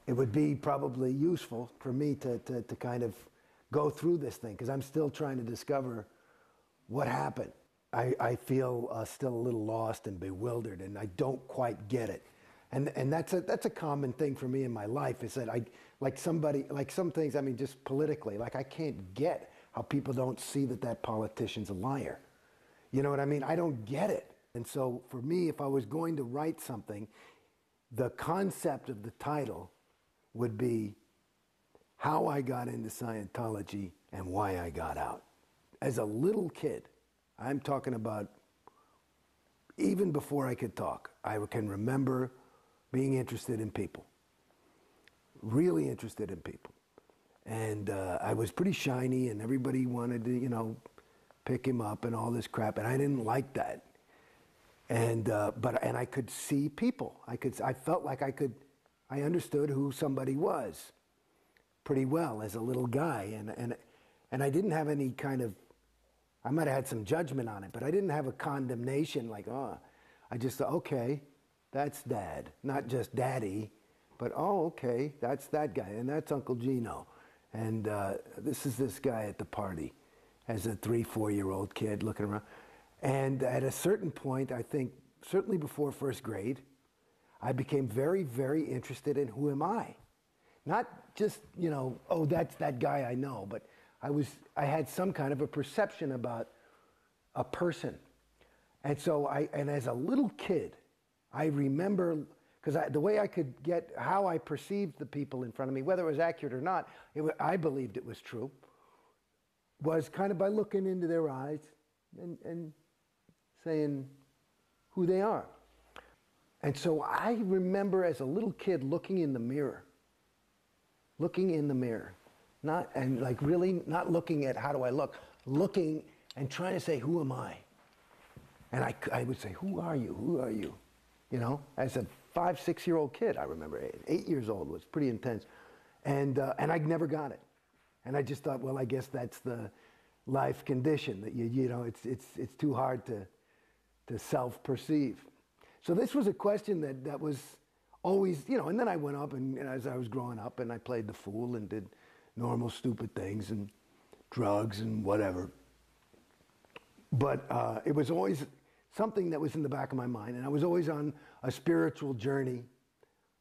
it would be probably useful for me to kind of go through this thing, because I'm still trying to discover what happened. I feel still a little lost and bewildered, and I don't quite get it. And that's a common thing for me in my life, is that like some things, I mean, just politically, like I can't get how people don't see that politician's a liar. You know what I mean? I don't get it. And so for me, if I was going to write something, the concept of the title would be how I got into Scientology and why I got out. As a little kid, I'm talking about even before I could talk, I can remember being interested in people, really interested in people. And I was pretty shiny, and everybody wanted to, you know, pick him up and all this crap, and I didn't like that. And and I could see people. I felt like I understood who somebody was pretty well as a little guy, and I didn't have any kind of, I might have had some judgment on it, but I didn't have a condemnation like, oh, I just thought, okay, that's Dad, not just Daddy, but oh, okay, that's that guy, and that's Uncle Gino, and this is this guy at the party as a 3-4-year-old kid looking around. And at a certain point, I think, certainly before first grade, I became very, very interested in who am I? Not just, you know, oh, that's that guy I know, but I had some kind of a perception about a person. And so and as a little kid, I remember, because the way I could get how I perceived the people in front of me, whether it was accurate or not, I believed it was true, was kind of by looking into their eyes and saying who they are. And so I remember as a little kid looking in the mirror, really not looking at how do I look, looking and trying to say, who am I? And I would say, who are you? Who are you? You know, as a 5-6-year-old kid, I remember 8 years old, was pretty intense. And I never got it. And I just thought, well, I guess that's the life condition, that you know, it's too hard to self-perceive. So this was a question that was always, you know, and then I went up and as I was growing up, and I played the fool and did normal stupid things and drugs and whatever. But it was always something that was in the back of my mind, and I was always on a spiritual journey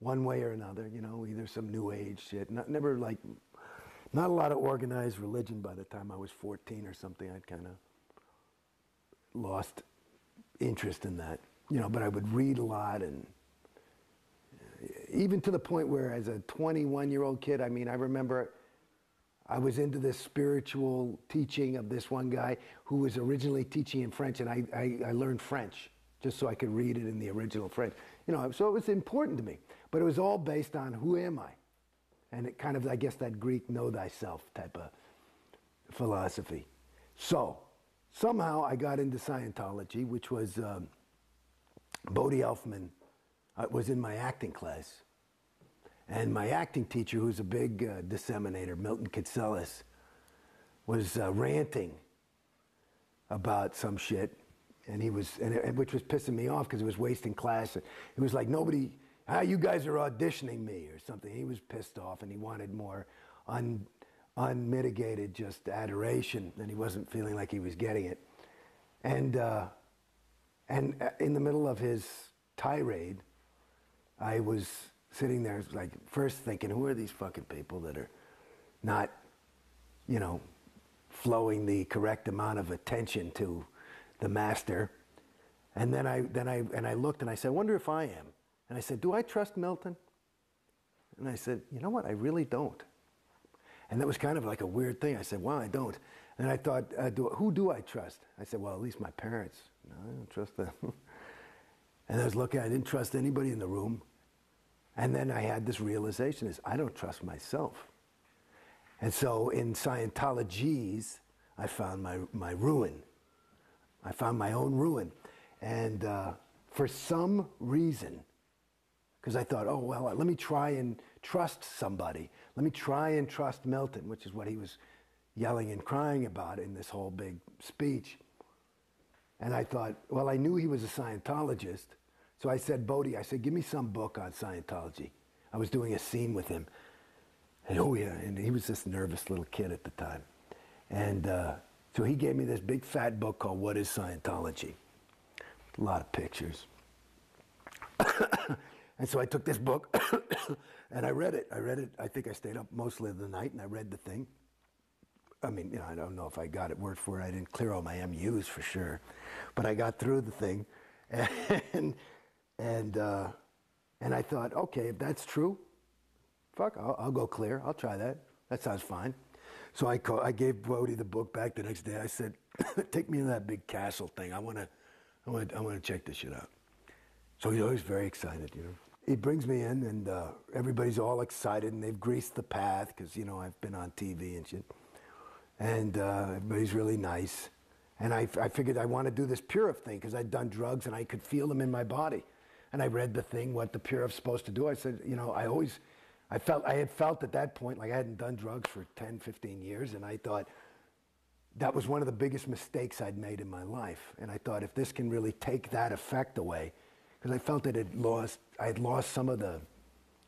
one way or another, you know, either some new age shit, not a lot of organized religion. By the time I was 14 or something, I'd kind of lost interest in that, you know, but I would read a lot, and even to the point where as a 21-year-old kid, I mean, I remember I was into this spiritual teaching of this one guy who was originally teaching in French, and I learned French just so I could read it in the original French. You know, so it was important to me, but it was all based on who am I? And it kind of, I guess, that Greek know thyself type of philosophy. So somehow I got into Scientology, which was Bodhi Elfman was in my acting class. And my acting teacher, who's a big disseminator, Milton Kitselis, was ranting about some shit, and which was pissing me off because it was wasting class. It was like nobody, you guys are auditioning me or something. He was pissed off, and he wanted more unmitigated just adoration, and he wasn't feeling like he was getting it. And in the middle of his tirade, I was sitting there, like, first thinking, who are these fucking people that are not, you know, flowing the correct amount of attention to the master? And then I looked and I said, I wonder if I am. And I said, do I trust Milton? And I said, you know what, I really don't. And that was kind of like a weird thing. I said, well, I don't. And I thought, who do I trust? I said, well, at least my parents. No, I don't trust them. And I was looking, I didn't trust anybody in the room. And then I had this realization is I don't trust myself. And so in Scientologies, I found my ruin. I found my own ruin. And for some reason, because I thought, oh, well, let me try and trust somebody. Let me try and trust Milton, which is what he was yelling and crying about in this whole big speech. And I thought, well, I knew he was a Scientologist. So I said, Bodhi, I said, give me some book on Scientology. I was doing a scene with him. And oh yeah, and he was this nervous little kid at the time. And so he gave me this big fat book called What is Scientology? A lot of pictures. And so I took this book and I read it. I think I stayed up mostly of the night and I read the thing. I mean, you know, I don't know if I got it word for word. I didn't clear all my MUs for sure. But I got through the thing. And I thought, okay, if that's true, fuck, I'll go clear. I'll try that. That sounds fine. So I gave Bodie the book back the next day. I said, take me to that big castle thing. I want to check this shit out. So he's always very excited, you know. He brings me in, and everybody's all excited, and they've greased the path because, you know, I've been on TV and shit. And everybody's really nice. And I figured I want to do this Purif thing because I'd done drugs and I could feel them in my body. And I read the thing, what the Purif's supposed to do. I said, you know, I had felt at that point like I hadn't done drugs for 10, 15 years, and I thought that was one of the biggest mistakes I'd made in my life. And I thought if this can really take that effect away, because I felt that I had lost some of the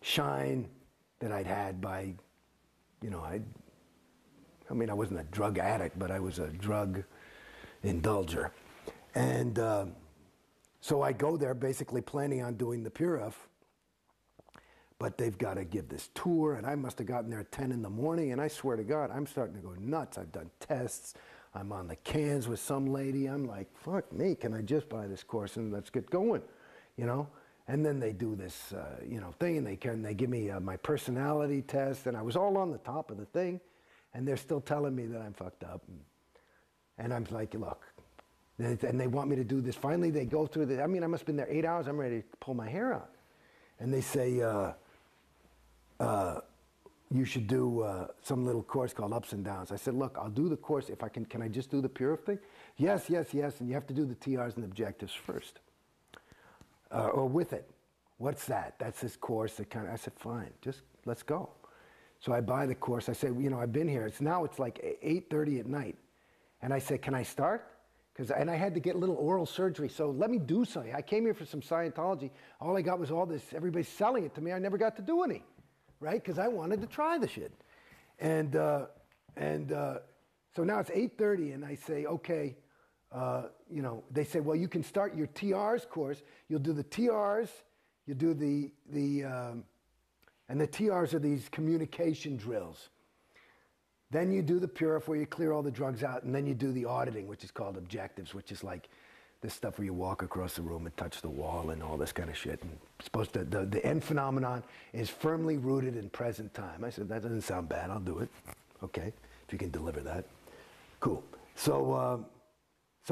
shine that I'd had by, you know, I mean, I wasn't a drug addict, but I was a drug indulger. And so I go there basically planning on doing the Purif, but they've got to give this tour, and I must have gotten there at 10 in the morning, and I swear to God, I'm starting to go nuts. I've done tests. I'm on the cans with some lady. I'm like, fuck me, can I just buy this course and let's get going, you know? And then they do this, you know, thing, and they give me my personality test, and I was all on the top of the thing, and they're still telling me that I'm fucked up. And I'm like, look, and they want me to do this. Finally, they go through the, I mean, I must have been there 8 hours. I'm ready to pull my hair out. And they say, you should do some little course called Ups and Downs. I said, look, I'll do the course if I can I just do the Purif thing? Yes, yes, yes, and you have to do the TRs and objectives first. Or with it. What's that? That's this course that kind of, I said, fine, just let's go. So I buy the course. I say, you know, I've been here. It's like 8:30 at night. And I said, can I start? And I had to get a little oral surgery, so let me do something. I came here for some Scientology. All I got was all this, everybody's selling it to me. I never got to do any, right? Because I wanted to try the shit. And so now it's 8:30, and I say, okay, you know, they say, well, you can start your TRs course. You'll do the TRs, you do and the TRs are these communication drills. Then you do the Purif where you clear all the drugs out, and then you do the auditing, which is called objectives, which is like this stuff where you walk across the room and touch the wall and all this kind of shit. And supposed to, the end phenomenon is firmly rooted in present time. I said, that doesn't sound bad, I'll do it. Okay, if you can deliver that. Cool. So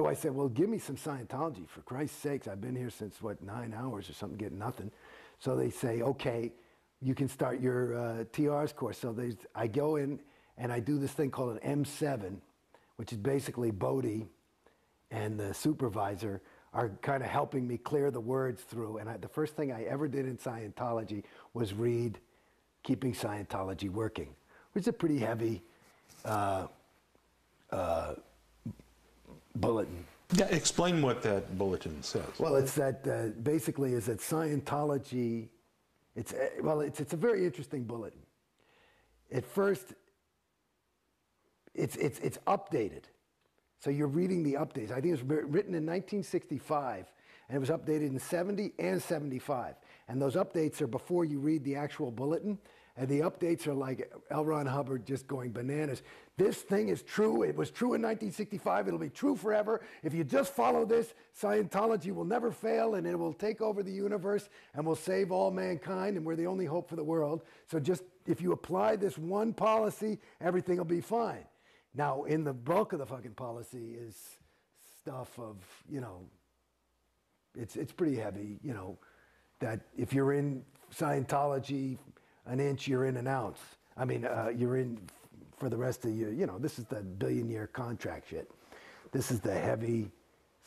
I said, well, give me some Scientology, for Christ's sakes. I've been here since, 9 hours or something, getting nothing. So they say, okay, you can start your TRs course. So I go in, and I do this thing called an M7, which is basically Bodhi and the supervisor are kind of helping me clear the words through. And the first thing I ever did in Scientology was read Keeping Scientology Working, which is a pretty heavy bulletin. Yeah, explain what that bulletin says. Well, it's that basically is that Scientology, it's a very interesting bulletin. At first, it's updated. So you're reading the updates. I think it was written in 1965, and it was updated in 70 and 75. And those updates are before you read the actual bulletin, and the updates are like L. Ron Hubbard just going bananas. This thing is true. It was true in 1965. It'll be true forever. If you just follow this, Scientology will never fail, and it will take over the universe and will save all mankind, and we're the only hope for the world. So just if you apply this one policy, everything will be fine. Now, in the bulk of the fucking policy is stuff of, you know, it's pretty heavy, you know, that if you're in Scientology an inch, you're in an ounce. I mean, you're in for the rest of your, you know, this is the billion-year contract shit. This is the heavy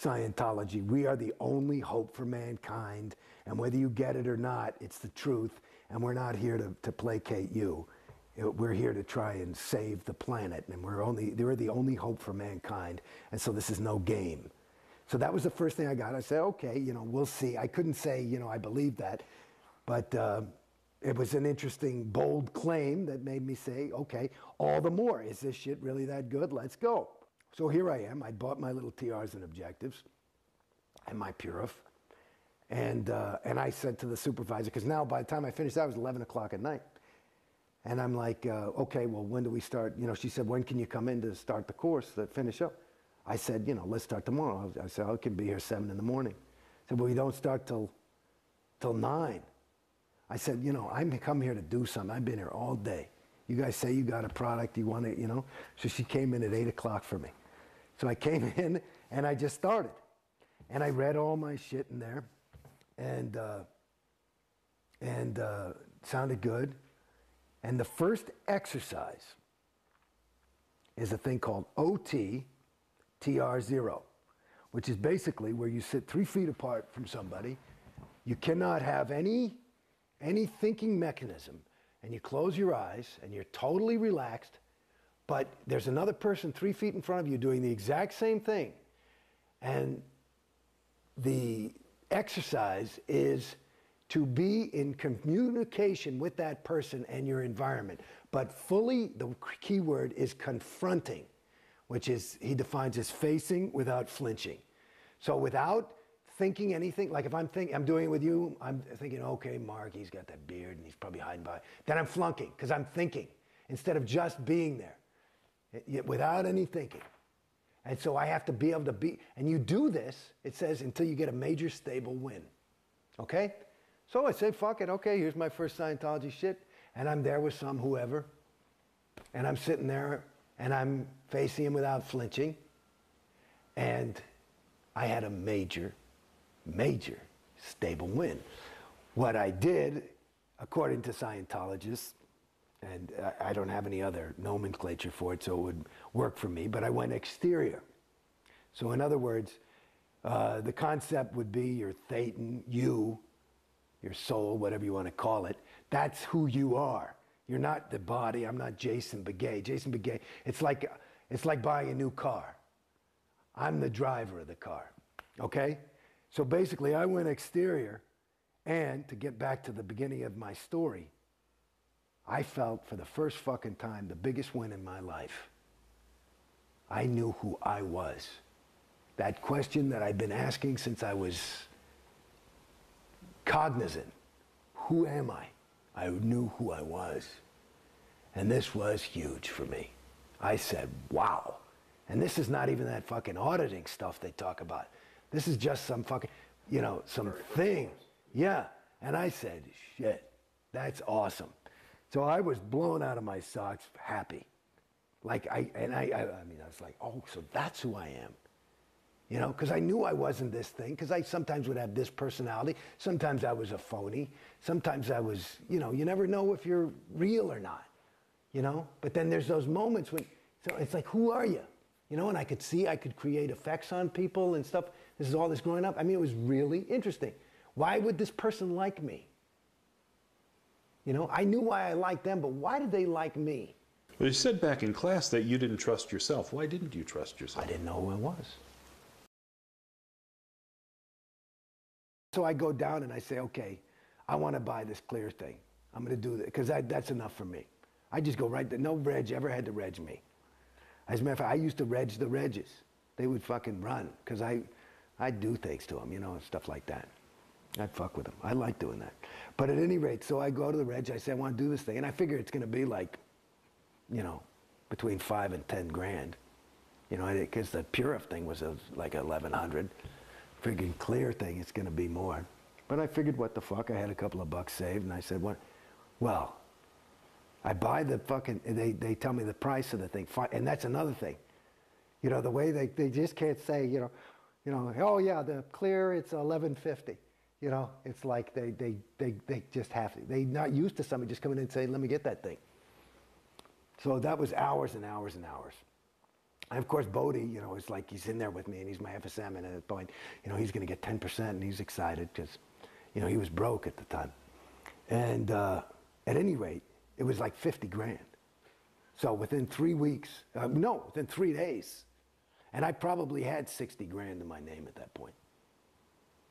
Scientology. We are the only hope for mankind, and whether you get it or not, it's the truth, and we're not here to placate you. We're here to try and save the planet, and they're the only hope for mankind, and so this is no game. So that was the first thing I got. I said, okay, you know, we'll see. I couldn't say, you know, I believe that, but it was an interesting, bold claim that made me say, okay, all the more. Is this shit really that good? Let's go. So here I am. I bought my little TRs and objectives and my Purif. And I said to the supervisor, because now by the time I finished, that was 11 o'clock at night. And I'm like, okay, well, when do we start? You know, she said, when can you come in to start the course, to finish up? I said, you know, let's start tomorrow. I said, I can be here 7 in the morning. I said, well, we don't start till 9. I said, you know, I'm come here to do something. I've been here all day. You guys say you got a product, you want to, you know? So she came in at 8 o'clock for me. So I came in and I just started. And I read all my shit in there and sounded good. And the first exercise is a thing called OT-TR0, which is basically where you sit 3 feet apart from somebody. You cannot have any thinking mechanism, and you close your eyes and you're totally relaxed, but there's another person 3 feet in front of you doing the exact same thing. And the exercise is to be in communication with that person and your environment, but fully, the key word is confronting, which is, he defines as facing without flinching. So without thinking anything, like if I'm doing it with you, I'm thinking, okay, Mark, he's got that beard and he's probably hiding by. Then I'm flunking, because I'm thinking, instead of just being there, without any thinking. And so I have to be able to be, and you do this, it says, until you get a major stable win. Okay? So I say, fuck it, okay, here's my first Scientology shit, and I'm there with some whoever, and I'm sitting there, and I'm facing him without flinching, and I had a major stable win. What I did, according to Scientologists, and I don't have any other nomenclature for it, so it would work for me, but I went exterior. So in other words, the concept would be your thetan, you, your soul, whatever you want to call it. That's who you are. You're not the body. I'm not Jason Beghe. Jason Beghe, it's like buying a new car. I'm the driver of the car, okay? So basically, I went exterior, and to get back to the beginning of my story, I felt for the first fucking time the biggest win in my life. I knew who I was. That question that I've been asking since I was cognizant. Who am I? I knew who I was. And this was huge for me. I said, wow. And this is not even that fucking auditing stuff they talk about. This is just some fucking, you know, some thing. Yeah. And I said, shit, that's awesome. So I was blown out of my socks, happy. Like, I was like, oh, so that's who I am. You know, because I knew I wasn't this thing, because I sometimes would have this personality. Sometimes I was a phony. Sometimes I was, you know, you never know if you're real or not, you know? But then there's those moments when, so it's like, who are you? You know, and I could see, I could create effects on people and stuff. This is all this growing up. I mean, it was really interesting. Why would this person like me? You know, I knew why I liked them, but why did they like me? Well, you said back in class that you didn't trust yourself. Why didn't you trust yourself? I didn't know who I was. So I go down and I say, okay, I want to buy this clear thing. I'm going to do that, because that's enough for me. I just go right there. No reg ever had to reg me. As a matter of fact, I used to reg the regs. They would fucking run, because I'd do things to them, you know, and stuff like that. I'd fuck with them. I like doing that. But at any rate, so I go to the reg, I say, I want to do this thing. And I figure it's going to be like, you know, between 5 and 10 grand. You know, because the Purif thing was like 1,100. Friggin' clear thing, it's going to be more. But I figured, what the fuck? I had a couple of bucks saved, and I said, what? Well, I buy the fucking, they tell me the price of the thing, and that's another thing. You know, the way they just can't say, you know, oh yeah, the clear, it's 1150. You know, it's like they just have to, they're not used to somebody just coming in and saying, let me get that thing. So that was hours and hours and hours. And of course, Beghe, you know, is like, he's in there with me, and he's my FSM, and at that point, you know, he's going to get 10%, and he's excited, because, you know, he was broke at the time. And at any rate, it was like 50 grand. So within 3 weeks, within 3 days, and I probably had 60 grand in my name at that point.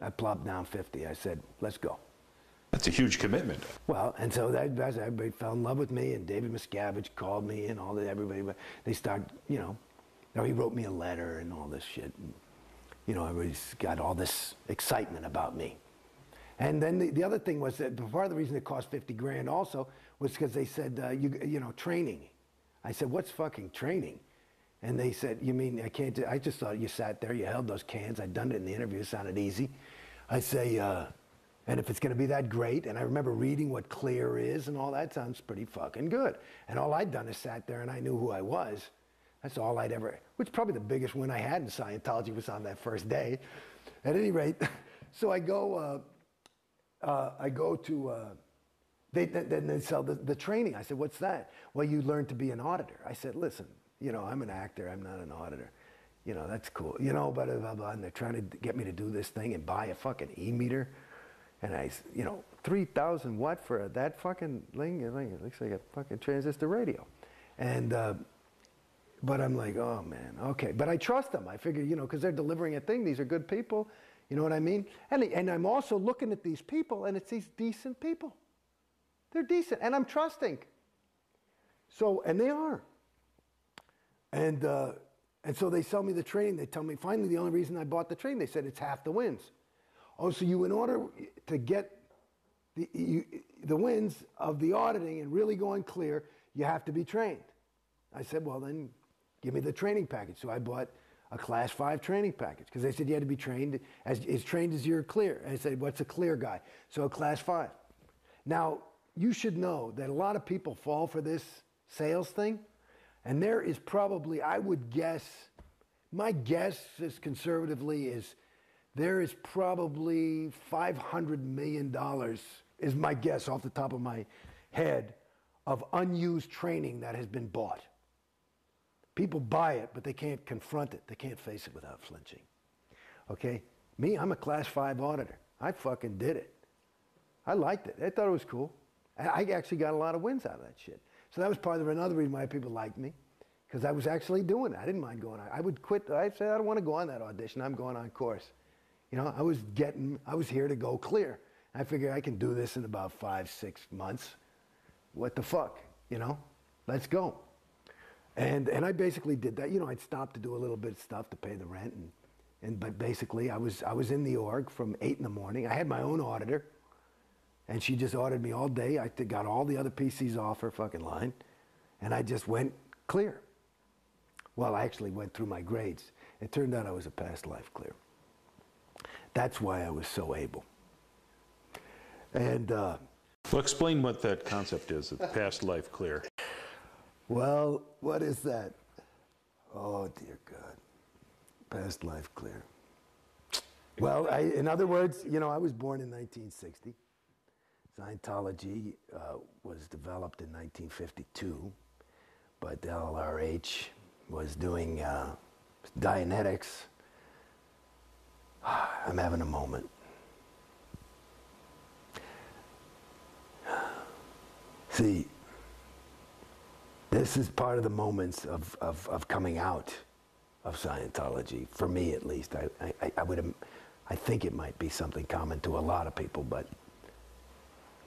I plopped down 50. I said, let's go. That's a huge commitment. Well, and so everybody fell in love with me, and David Miscavige called me, and all that. Everybody, they started, you know, he wrote me a letter and all this shit. And, you know, everybody's got all this excitement about me. And then the other thing was that part of the reason it cost 50 grand also was because they said, you know, training. I said, what's fucking training? And they said, you mean I can't do, I just thought you sat there, you held those cans. I'd done it in the interview, it sounded easy. I say, and if it's going to be that great, and I remember reading what clear is and all that, sounds pretty fucking good. And all I'd done is sat there and I knew who I was. That's all I'd ever, which probably the biggest win I had in Scientology was on that first day. At any rate, so I go to, then they sell the training. I said, what's that? Well, you learn to be an auditor. I said, listen, you know, I'm an actor, I'm not an auditor. You know, that's cool. You know, blah, blah, blah. And they're trying to get me to do this thing and buy a fucking e-meter. And I, you know, 3,000 what for that fucking thing? It looks like a fucking transistor radio. And, but I'm like, oh man, okay. But I trust them. I figure, you know, because they're delivering a thing. These are good people. You know what I mean? And I'm also looking at these people, and it's these decent people. They're decent, and I'm trusting. So, and they are. And so they sell me the training. They tell me, finally, the only reason I bought the training, they said it's half the wins. Oh, so you, in order to get the wins of the auditing and really going clear, you have to be trained. I said, well, then give me the training package. So I bought a class 5 training package because they said you had to be trained as trained as you're clear. And I said, what's a clear guy? So a class 5. Now, you should know that a lot of people fall for this sales thing. And there is probably, I would guess, my guess is conservatively is there is probably $500 million, is my guess off the top of my head, of unused training that has been bought. People buy it, but they can't confront it. They can't face it without flinching. Okay? Me, I'm a class 5 auditor. I fucking did it. I liked it. I thought it was cool. I actually got a lot of wins out of that shit. So that was part of another reason why people liked me, because I was actually doing it. I didn't mind going on. I would quit. I'd say, I don't want to go on that audition. I'm going on course. You know, I was here to go clear. I figured I can do this in about 5-6 months. What the fuck, you know? Let's go. And I basically did that. You know, I'd stop to do a little bit of stuff to pay the rent, but basically I was in the org from 8 in the morning. I had my own auditor, and she just audited me all day. I got all the other PCs off her fucking line, and I just went clear. Well, I actually went through my grades. It turned out I was a past life clear. That's why I was so able. And well, explain what that concept is, of past life clear. Well, what is that? Oh, dear God. Past life clear. Well, in other words, you know, I was born in 1960. Scientology was developed in 1952, but the LRH was doing Dianetics. I'm having a moment. See, this is part of the moments of coming out of Scientology, for me at least. I think it might be something common to a lot of people, but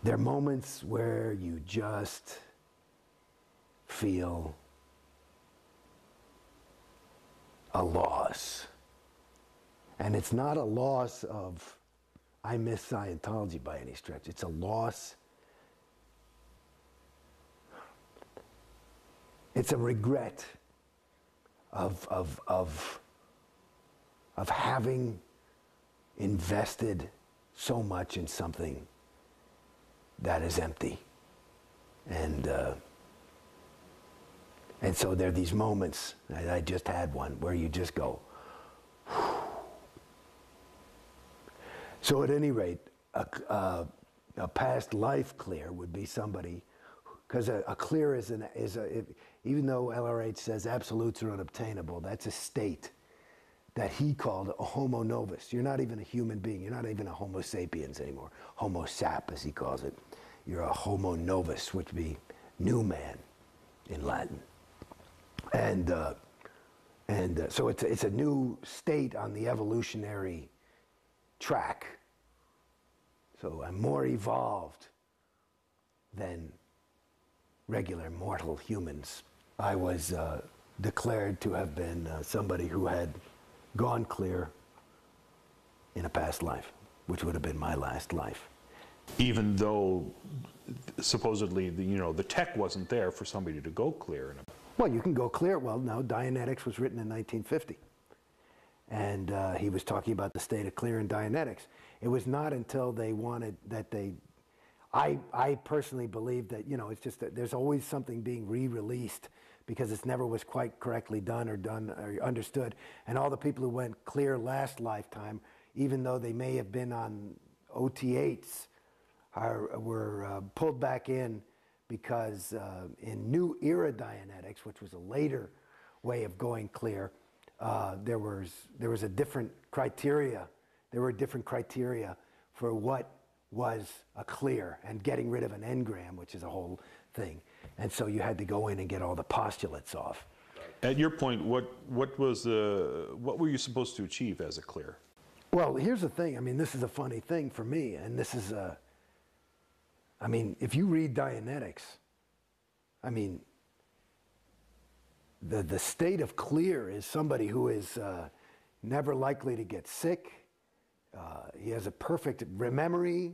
there are moments where you just feel a loss. And it's not a loss of, I miss Scientology by any stretch. It's a loss. It's a regret of having invested so much in something that is empty. And so there are these moments, and I just had one, where you just go, whew. So at any rate, a past life clear would be somebody, because a clear even though LRH says absolutes are unobtainable, that's a state that he called a homo novus. You're not even a human being. You're not even a homo sapiens anymore. Homo sap, as he calls it. You're a homo novus, which would be new man in Latin. And so it's a new state on the evolutionary track. So I'm more evolved than regular mortal humans. I was declared to have been somebody who had gone clear in a past life, which would have been my last life. Even though supposedly the tech wasn't there for somebody to go clear. Well, you can go clear. Well, no, Dianetics was written in 1950. And he was talking about the state of clear in Dianetics. It was not until they wanted that I personally believe that, it's just that there's always something being re-released because it never was quite correctly done or understood. And all the people who went clear last lifetime, even though they may have been on OT8s, were pulled back in because in New Era Dianetics, which was a later way of going clear, there was a different criteria. There were different criteria for what was a clear and getting rid of an engram, which is a whole thing. And so you had to go in and get all the postulates off. At your point, what were you supposed to achieve as a clear? Well, here's the thing. I mean, this is a funny thing for me, and this is if you read Dianetics, the state of clear is somebody who is never likely to get sick. He has a perfect memory.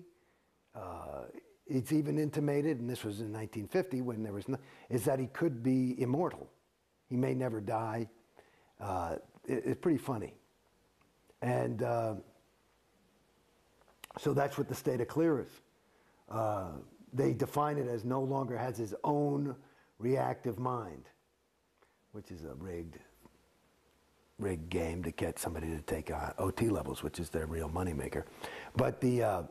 It's even intimated, and this was in 1950 when there was is that he could be immortal. He may never die. It's pretty funny. And so that's what the state of clear is. They define it as no longer has his own reactive mind, which is a rigged game to get somebody to take OT levels, which is their real moneymaker. But the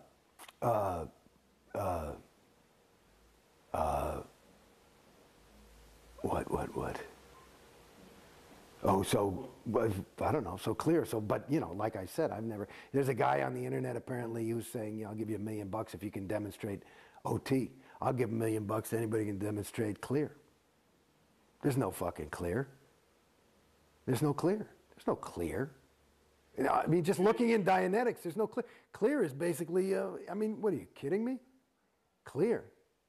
what? Oh, so I don't know. So clear. So, but like I said, there's a guy on the internet apparently who's saying, I'll give you $1 million if you can demonstrate OT. I'll give $1 million to anybody who can demonstrate clear. There's no fucking clear. There's no clear. There's no clear. Just looking in Dianetics, there's no clear. Clear is basically, what are you kidding me? Clear.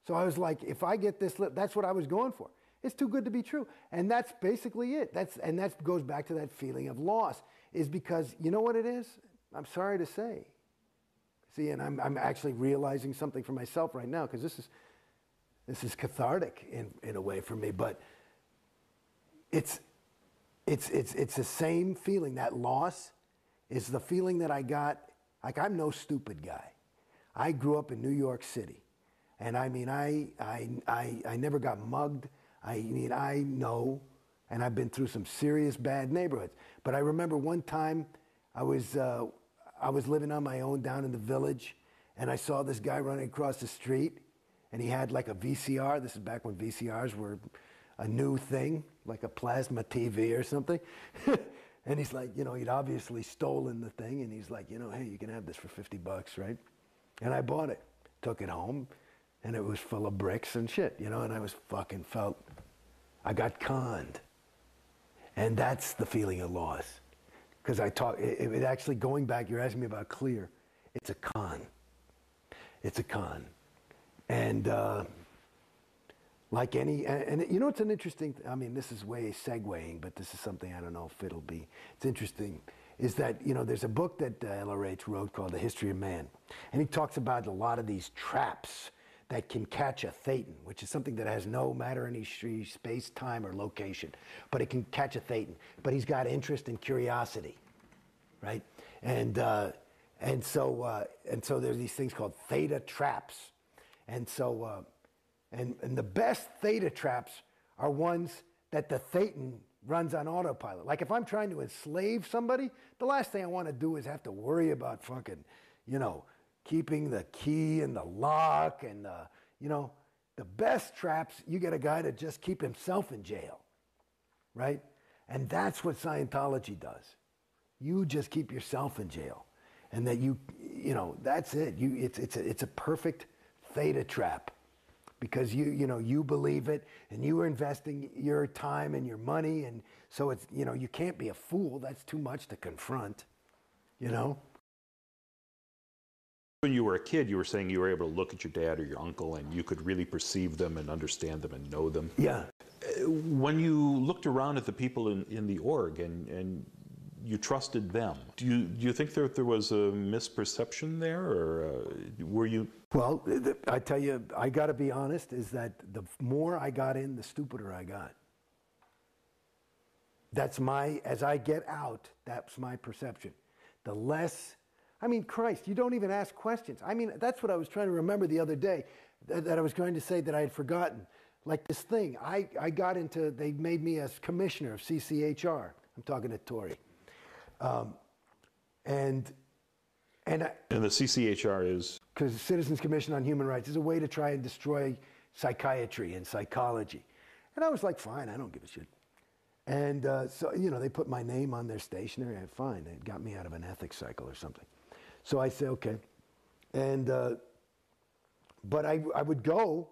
So I was like, if I get this, that's what I was going for. It's too good to be true. And that's basically it. That goes back to that feeling of loss, is because, you know what it is? I'm sorry to say. See, and I'm actually realizing something for myself right now, because this is cathartic in a way for me, but it's the same feeling. That loss is the feeling that I got. Like, I'm no stupid guy. I grew up in New York City, and I never got mugged. I know, and I've been through some serious bad neighborhoods. But I remember one time I was living on my own down in the village, and I saw this guy running across the street, and he had like a VCR. This is back when VCRs were a new thing, like a plasma TV or something. And he's like, he'd obviously stolen the thing, and he's like, hey, you can have this for $50, right? And I bought it, took it home, and it was full of bricks and shit, and I was I got conned. And that's the feeling of loss. Because it actually, going back, you're asking me about clear, it's a con. It's a con. And like any, and it's an interesting, this is way segueing, but this is something I don't know if it'll be, it's interesting, is that, there's a book that LRH wrote called The History of Man. And he talks about a lot of these traps that can catch a thetan, which is something that has no matter any space, time, or location, but it can catch a thetan. But he's got interest and curiosity, right? And so there's these things called theta traps, and so and the best theta traps are ones that the thetan runs on autopilot. Like if I'm trying to enslave somebody, the last thing I want to do is have to worry about fucking, keeping the key and the lock and the best traps, you get a guy to just keep himself in jail, right? And that's what Scientology does. You just keep yourself in jail, and that that's it. It's a perfect theta trap, because you believe it, and you are investing your time and your money, and so it's you can't be a fool. That's too much to confront, When you were a kid, you were saying you were able to look at your dad or your uncle and you could really perceive them and understand them and know them. Yeah. When you looked around at the people in the org and you trusted them, do you think there was a misperception there, or were you? Well, I tell you, I got to be honest, is that the more I got in, the stupider I got. That's as I get out, that's my perception. The less, I mean, Christ, you don't even ask questions. I mean, that's what I was trying to remember the other day, that I was going to say that I had forgotten. Like this thing, I got into, they made me as commissioner of CCHR. I'm talking to Tori. And the CCHR is? Because Citizens Commission on Human Rights is a way to try and destroy psychiatry and psychology. And I was like, fine, I don't give a shit. And so, you know, they put my name on their stationery. Fine, they got me out of an ethics cycle or something. So I say, okay. And, but I would go,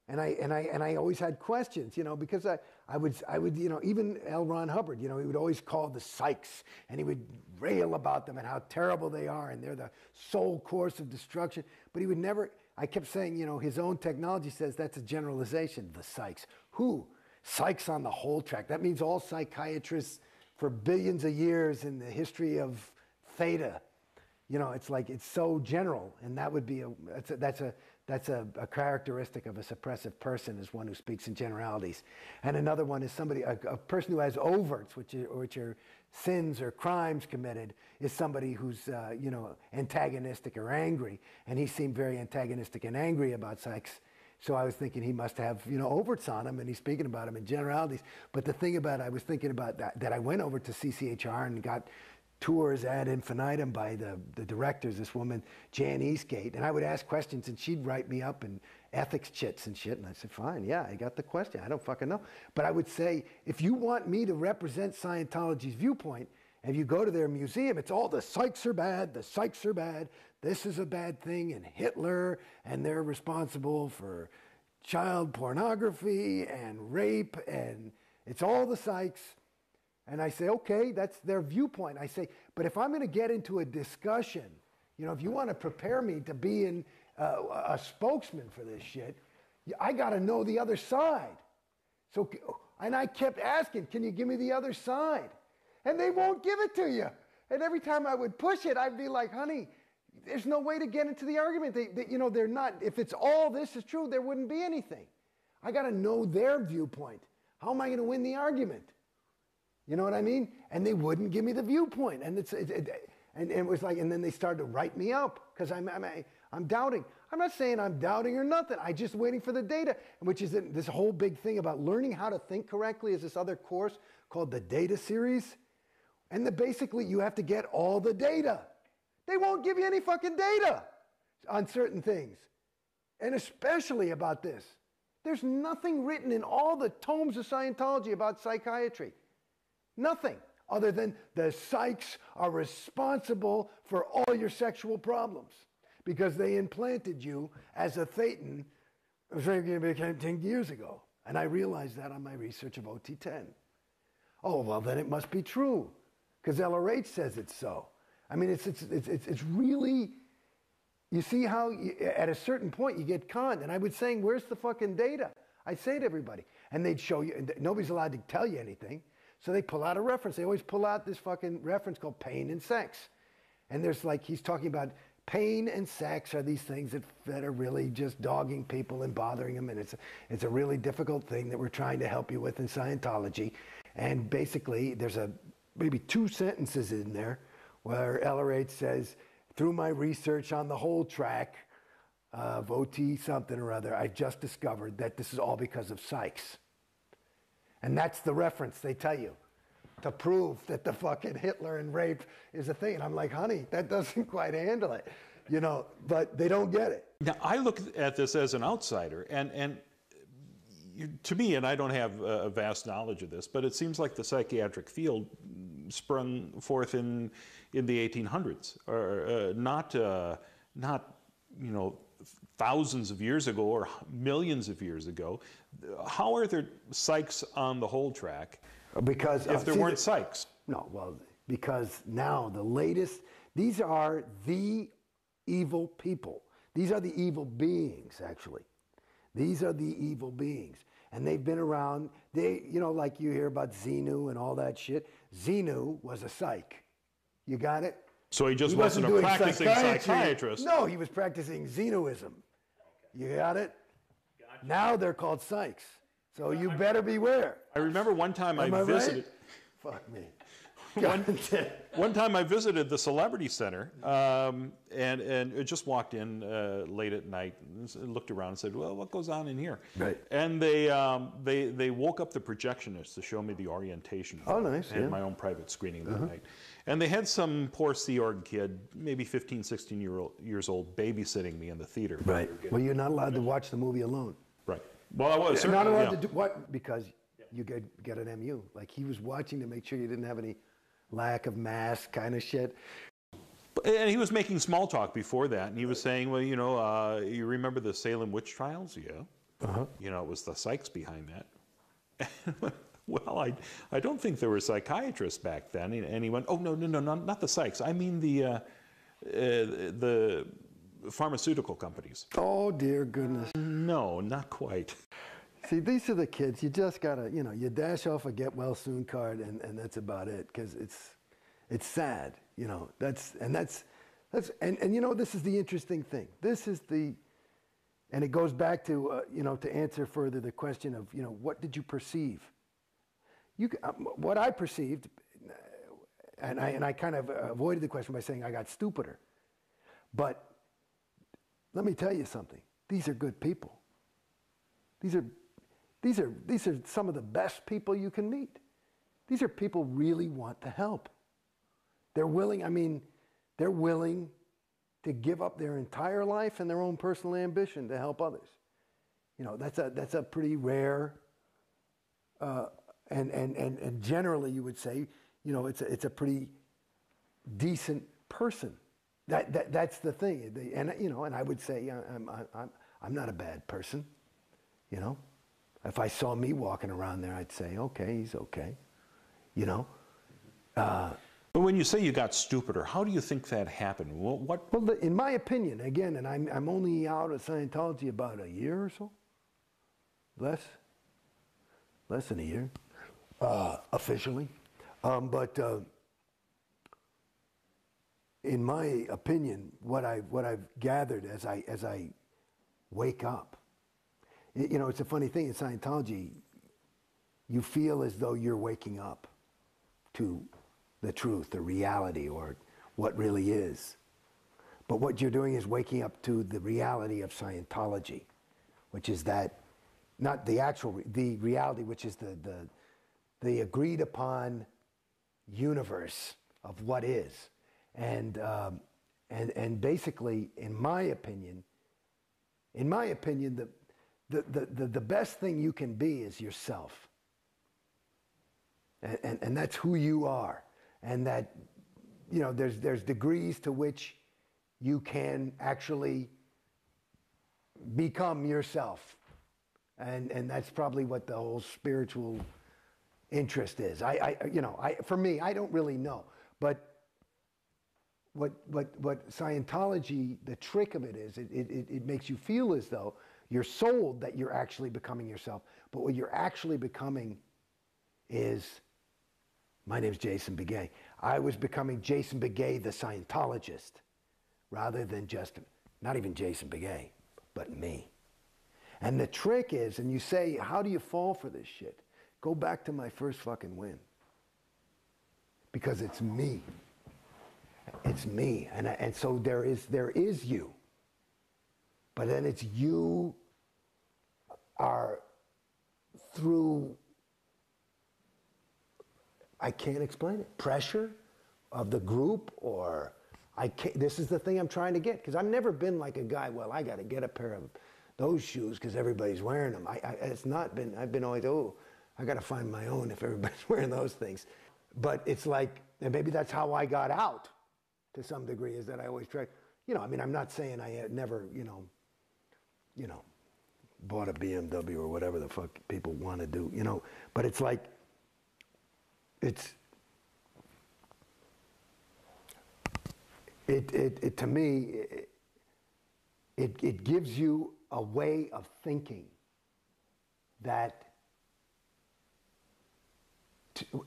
and I always had questions, you know, because I would, you know, even L. Ron Hubbard, you know, he would always call the psychs, and he would rail about them and how terrible they are, and they're the sole course of destruction. But he would never, I kept saying, you know, his own technology says that's a generalization, the psychs. Who? Psychs on the whole track. That means all psychiatrists for billions of years in the history of theta. You know, it's like, it's so general, and that would be that's a characteristic of a suppressive person, is one who speaks in generalities. And another one is somebody, a person who has overts, which are sins or crimes committed, is somebody who's, you know, antagonistic or angry. And he seemed very antagonistic and angry about psychs. So I was thinking he must have, you know, overts on him, and he's speaking about them in generalities. But the thing about, I was thinking about that I went over to CCHR and got tours ad infinitum by the directors, this woman, Jan Eastgate, and I would ask questions, and she'd write me up in ethics chits and shit, and I said, fine, yeah, I got the question, I don't fucking know. But I would say, if you want me to represent Scientology's viewpoint, and you go to their museum, it's all the psychs are bad, the psychs are bad, this is a bad thing, and Hitler, and they're responsible for child pornography and rape, and it's all the psychs. And I say, okay, that's their viewpoint. I say, but if I'm going to get into a discussion, you know, if you want to prepare me to be a spokesman for this shit, I got to know the other side. So, and I kept asking, can you give me the other side? And they won't give it to you. And every time I would push it, I'd be like, honey, there's no way to get into the argument. You know, they're not, if it's all this is true, there wouldn't be anything. I got to know their viewpoint. How am I going to win the argument? You know what I mean? And they wouldn't give me the viewpoint. And it was like, and then they started to write me up because I'm doubting. I'm not saying I'm doubting or nothing. I'm just waiting for the data, which is this whole big thing about learning how to think correctly is this other course called the Data Series. And basically you have to get all the data. They won't give you any fucking data on certain things. And especially about this. There's nothing written in all the tomes of Scientology about psychiatry. Nothing other than the psychs are responsible for all your sexual problems because they implanted you as a thetan 10 years ago. And I realized that on my research of OT10. Oh, well, then it must be true because LRH says it's so. I mean, it's really, you see how at a certain point you get conned. And I was saying, where's the fucking data? I'd say to everybody. And they'd show you, and nobody's allowed to tell you anything. So they pull out a reference. They always pull out this fucking reference called pain and sex. And there's like, he's talking about pain and sex are these things that are really just dogging people and bothering them. And it's a really difficult thing that we're trying to help you with in Scientology. And basically, there's maybe 2 sentences in there where LRH says, through my research on the whole track of OT something or other, I just discovered that this is all because of psychs. And that's the reference they tell you to prove that the fucking Hitler and rape is a thing. And I'm like, honey, that doesn't quite handle it, you know, but they don't get it. Now, I look at this as an outsider, and to me, and I don't have a vast knowledge of this, but it seems like the psychiatric field sprung forth in the 1800s, or not, you know, thousands of years ago or millions of years ago. How are there psychs on the whole track? Because if there weren't psychs? No, well, because now the latest, these are the evil people. These are the evil beings, actually. These are the evil beings. And they've been around, like you hear about Xenu and all that shit. Xenu was a psych. You got it? So he just wasn't a practicing psychiatrist. No, he was practicing Xenuism. You got it? Gotcha. Now they're called psychs. So you better beware. I remember one time I visited. Right? Fuck me. One time I visited the Celebrity Center and it just walked in late at night and looked around and said, well, what goes on in here? Right. And they woke up the projectionist to show me the orientation. Oh, nice. I had my own private screening that night. And they had some poor Sea Org kid, maybe 15, 16 years old, babysitting me in the theater. Right. Well, you're not allowed to watch the movie alone. Right. Well, I was. You're not allowed to do what? Because you get an MU. Like he was watching to make sure you didn't have any lack of mass kind of shit. And he was making small talk before that, and he was saying, well, you remember the Salem witch trials? Yeah. It was the psychs behind that. Well, I don't think there were psychiatrists back then. And he went, oh, no, not the psychs. I mean the pharmaceutical companies. Oh, dear goodness. No, not quite. See, these are the kids. You just gotta, you dash off a get well soon card, and that's about it. Because it's sad, This is the interesting thing. And it goes back to, to answer further the question of, what did you perceive? What I perceived, and I kind of avoided the question by saying I got stupider. But let me tell you something. These are good people. These are some of the best people you can meet. These are people who really want to help. They're willing to give up their entire life and their own personal ambition to help others. That's a pretty rare, and generally you would say, it's a pretty decent person. That's the thing. And I would say I'm not a bad person, If I saw me walking around there, I'd say, okay, he's okay, But when you say you got stupider, how do you think that happened? Well, in my opinion, again, and I'm only out of Scientology about a year or so, less than a year, officially. But in my opinion, what I've gathered as I wake up. It's a funny thing in Scientology, you feel as though you're waking up to the truth, the reality, or what really is. But what you're doing is waking up to the reality of Scientology, which is that, not the reality, which is the agreed upon universe of what is. And basically, in my opinion, the best thing you can be is yourself. And that's who you are. And that, there's degrees to which you can actually become yourself. And that's probably what the whole spiritual interest is. For me, I don't really know. But what Scientology, the trick of it is, it makes you feel as though you're sold that you're actually becoming yourself. But what you're actually becoming is, my name's Jason Beghe. I was becoming Jason Beghe, the Scientologist, rather than just, not even Jason Beghe, but me. And the trick is, and you say, how do you fall for this shit? Go back to my first fucking win. Because it's me. It's me. And so there is you. But then it's you are through, I can't explain it, pressure of the group, or this is the thing I'm trying to get. Because I've never been like a guy, well, I got to get a pair of those shoes because everybody's wearing them. It's not been, I've been always, I got to find my own if everybody's wearing those things. But it's like, and maybe that's how I got out to some degree, is that I always try, I'm not saying I never, bought a BMW or whatever the fuck people want to do, but it's like, it to me, it gives you a way of thinking that,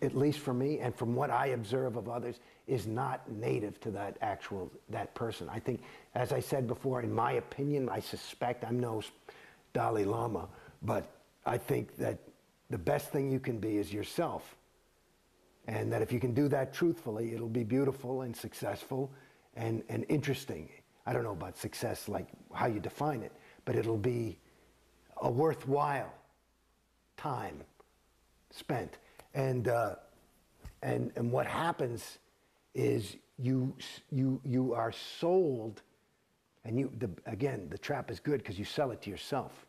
at least for me and from what I observe of others, is not native to that person. I think, as I said before, in my opinion, I suspect, I'm no Dalai Lama, but I think that the best thing you can be is yourself. And that if you can do that truthfully, it'll be beautiful and successful and interesting. I don't know about success, like how you define it, but it'll be a worthwhile time spent. And what happens is you are sold, and again, the trap is good because you sell it to yourself.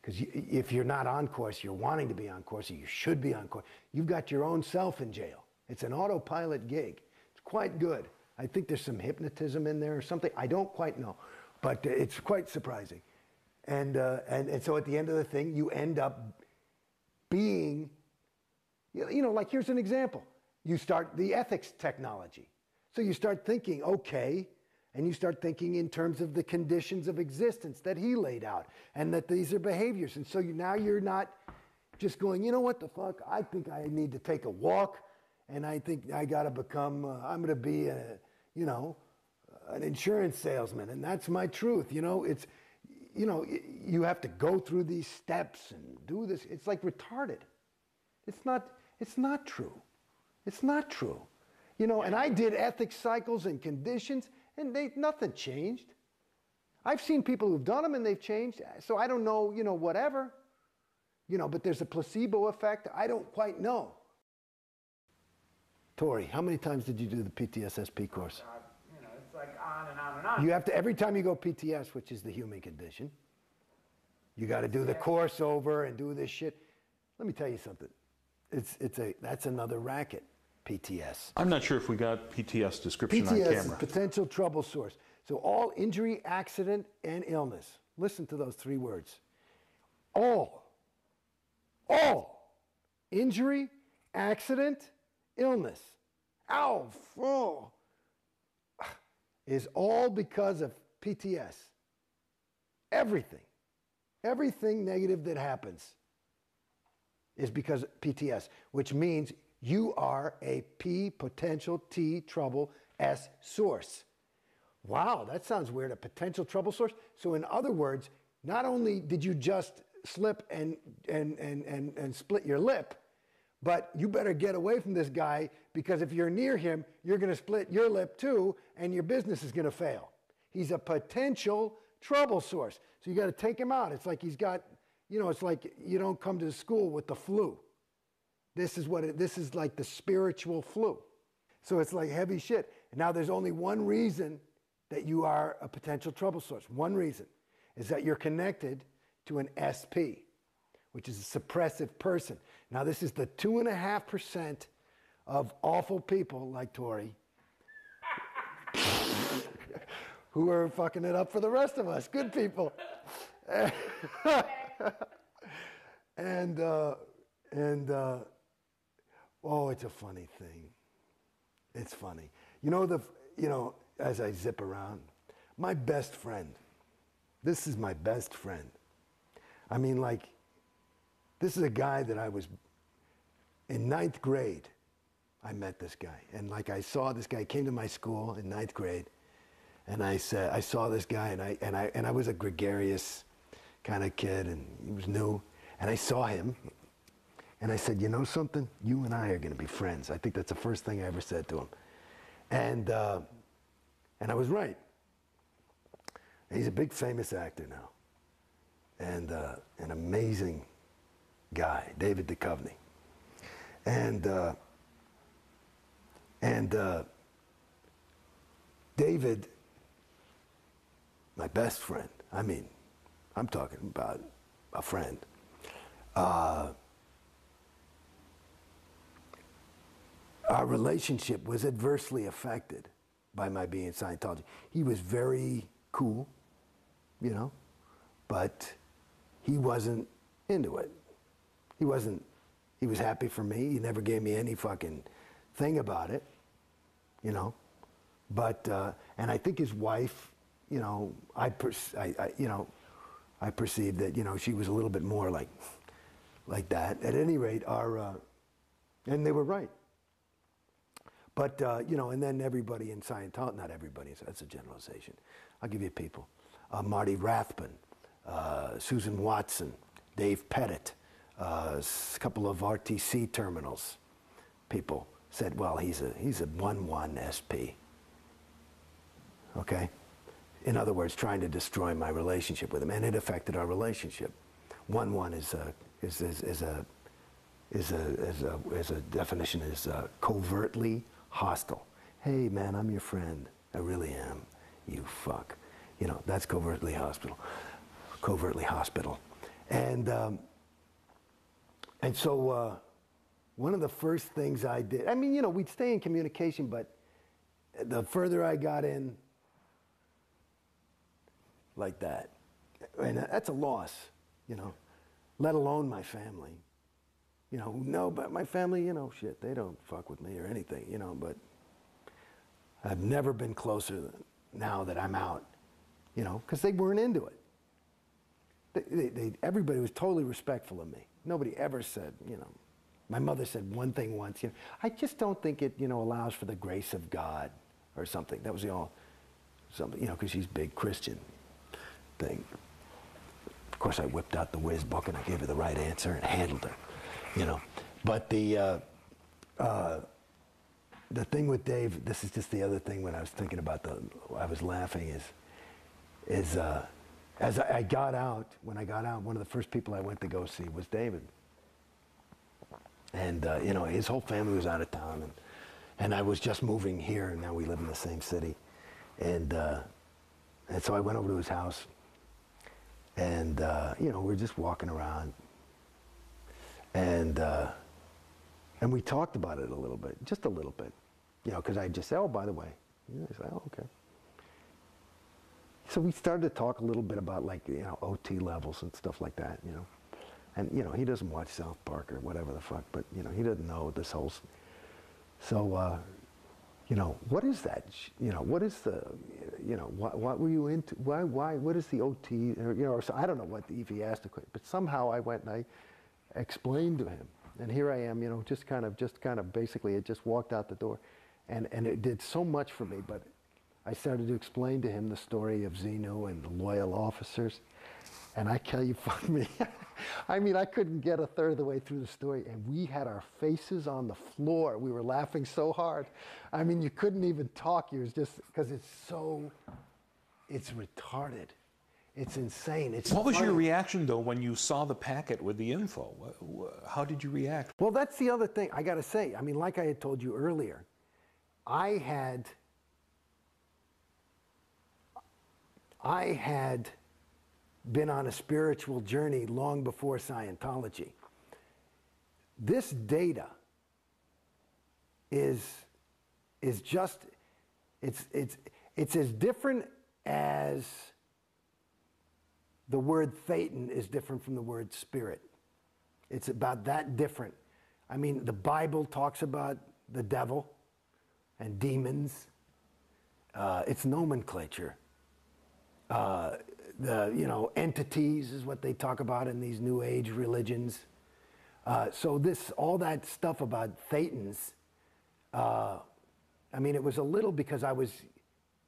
Because if you're not on course, you're wanting to be on course, or you should be on course. You've got your own self in jail. It's an autopilot gig. It's quite good. I think there's some hypnotism in there or something. I don't quite know, but it's quite surprising. And so at the end of the thing, you end up being, like here's an example. You start the ethics technology. So you start thinking, okay, and you start thinking in terms of the conditions of existence that he laid out, and that these are behaviors. And so now you're not just going, you know what the fuck, I think I need to take a walk, and I think I got to become, I'm going to be an insurance salesman, and that's my truth. It's, you have to go through these steps and do this. It's like retarded. It's not true. It's not true. And I did ethics cycles and conditions, and nothing changed. I've seen people who've done them and they've changed. So I don't know, whatever. But there's a placebo effect. I don't quite know. Tori, how many times did you do the PTSSP course? It's like on and on and on. You have to, every time you go PTS, which is the human condition, you got to do the course over and do this shit. Let me tell you something. That's another racket, PTS. I'm not sure if we got PTS description on PTS camera. is potential trouble source. So all injury, accident, and illness. Listen to those three words. All injury, accident, illness. Is all because of PTS. Everything negative that happens is because of PTS, which means you are a P potential T trouble S source. Wow, that sounds weird, a potential trouble source. So in other words, not only did you just slip and split your lip, but you better get away from this guy, because if you're near him, you're going to split your lip too, and your business is going to fail. He's a potential trouble source. So you got to take him out. It's like he's got, it's like you don't come to school with the flu. This is like the spiritual flu. So it's like heavy shit. And now there's only one reason that you are a potential trouble source. One reason is that you're connected to an SP, which is a suppressive person. Now this is the 2.5% of awful people like Tori who are fucking it up for the rest of us, good people. and it's a funny thing. It's funny. As I zip around, my best friend, this is my best friend. I mean, this is a guy that I was, in 9th grade, I met this guy. And I saw this guy, came to my school in 9th grade, and I saw this guy, and I was a gregarious kind of kid, and he was new. And I saw him, and I said, you know something? You and I are going to be friends. I think that's the first thing I ever said to him. And I was right. He's a big famous actor now. And an amazing guy, David Duchovny. And David, my best friend, I mean, I'm talking about a friend, our relationship was adversely affected by my being in Scientology. He was very cool, but he wasn't into it. He was happy for me. He never gave me any fucking thing about it, But, and I think his wife, I perceived that, she was a little bit more like that. At any rate, and they were right. But, and then everybody in Scientology, not everybody, that's a generalization. I'll give you people. Marty Rathbun, Susan Watson, Dave Pettit, a couple of RTC terminals people said, well, he's a 1-1 SP. Okay? In other words, trying to destroy my relationship with him, and it affected our relationship. 1-1 is a definition is covertly hostile. Hey man, I'm your friend. I really am. You fuck. That's covertly hostile. And so one of the first things I did, we'd stay in communication, but the further I got in, like that, and that's a loss, let alone my family. No, but my family, shit, they don't fuck with me or anything, but I've never been closer now that I'm out, because they weren't into it. Everybody was totally respectful of me. Nobody ever said, my mother said one thing once, I just don't think it, allows for the grace of God or something. That was something, because she's a big Christian thing. Of course, I whipped out the whiz book and I gave her the right answer and handled her, But the thing with Dave, this is just the other thing when I was thinking about I was laughing is as I got out, one of the first people I went to go see was David. And, his whole family was out of town, and I was just moving here, and now we live in the same city. And so I went over to his house, and, we were just walking around, and we talked about it a little bit, just a little bit, because I just said, oh, by the way. I said, oh, okay. So we started to talk a little bit about OT levels and stuff like that, And, he doesn't watch South Park or whatever the fuck, but, he doesn't know this whole... So, what is that? What is the, what were you into? Why, what is the OT? Or, so I don't know if he asked the question, but somehow I went and I explained to him. And here I am, just kind of basically, it just walked out the door. And it did so much for me, but I started to explain to him the story of Xenu and the loyal officers. And I tell you, fuck me. I couldn't get a third of the way through the story, and we had our faces on the floor. We were laughing so hard. You couldn't even talk. It was just, because it's retarded. It's insane. What was your reaction, though, when you saw the packet with the info? How did you react? Well, that's the other thing I got to say. Like I had told you earlier, I had been on a spiritual journey long before Scientology. This data is just, it's as different as the word Thetan is different from the word spirit. It's about that different. The Bible talks about the devil and demons. It's nomenclature. The entities is what they talk about in these New Age religions. So all that stuff about Thetans, it was a little because I was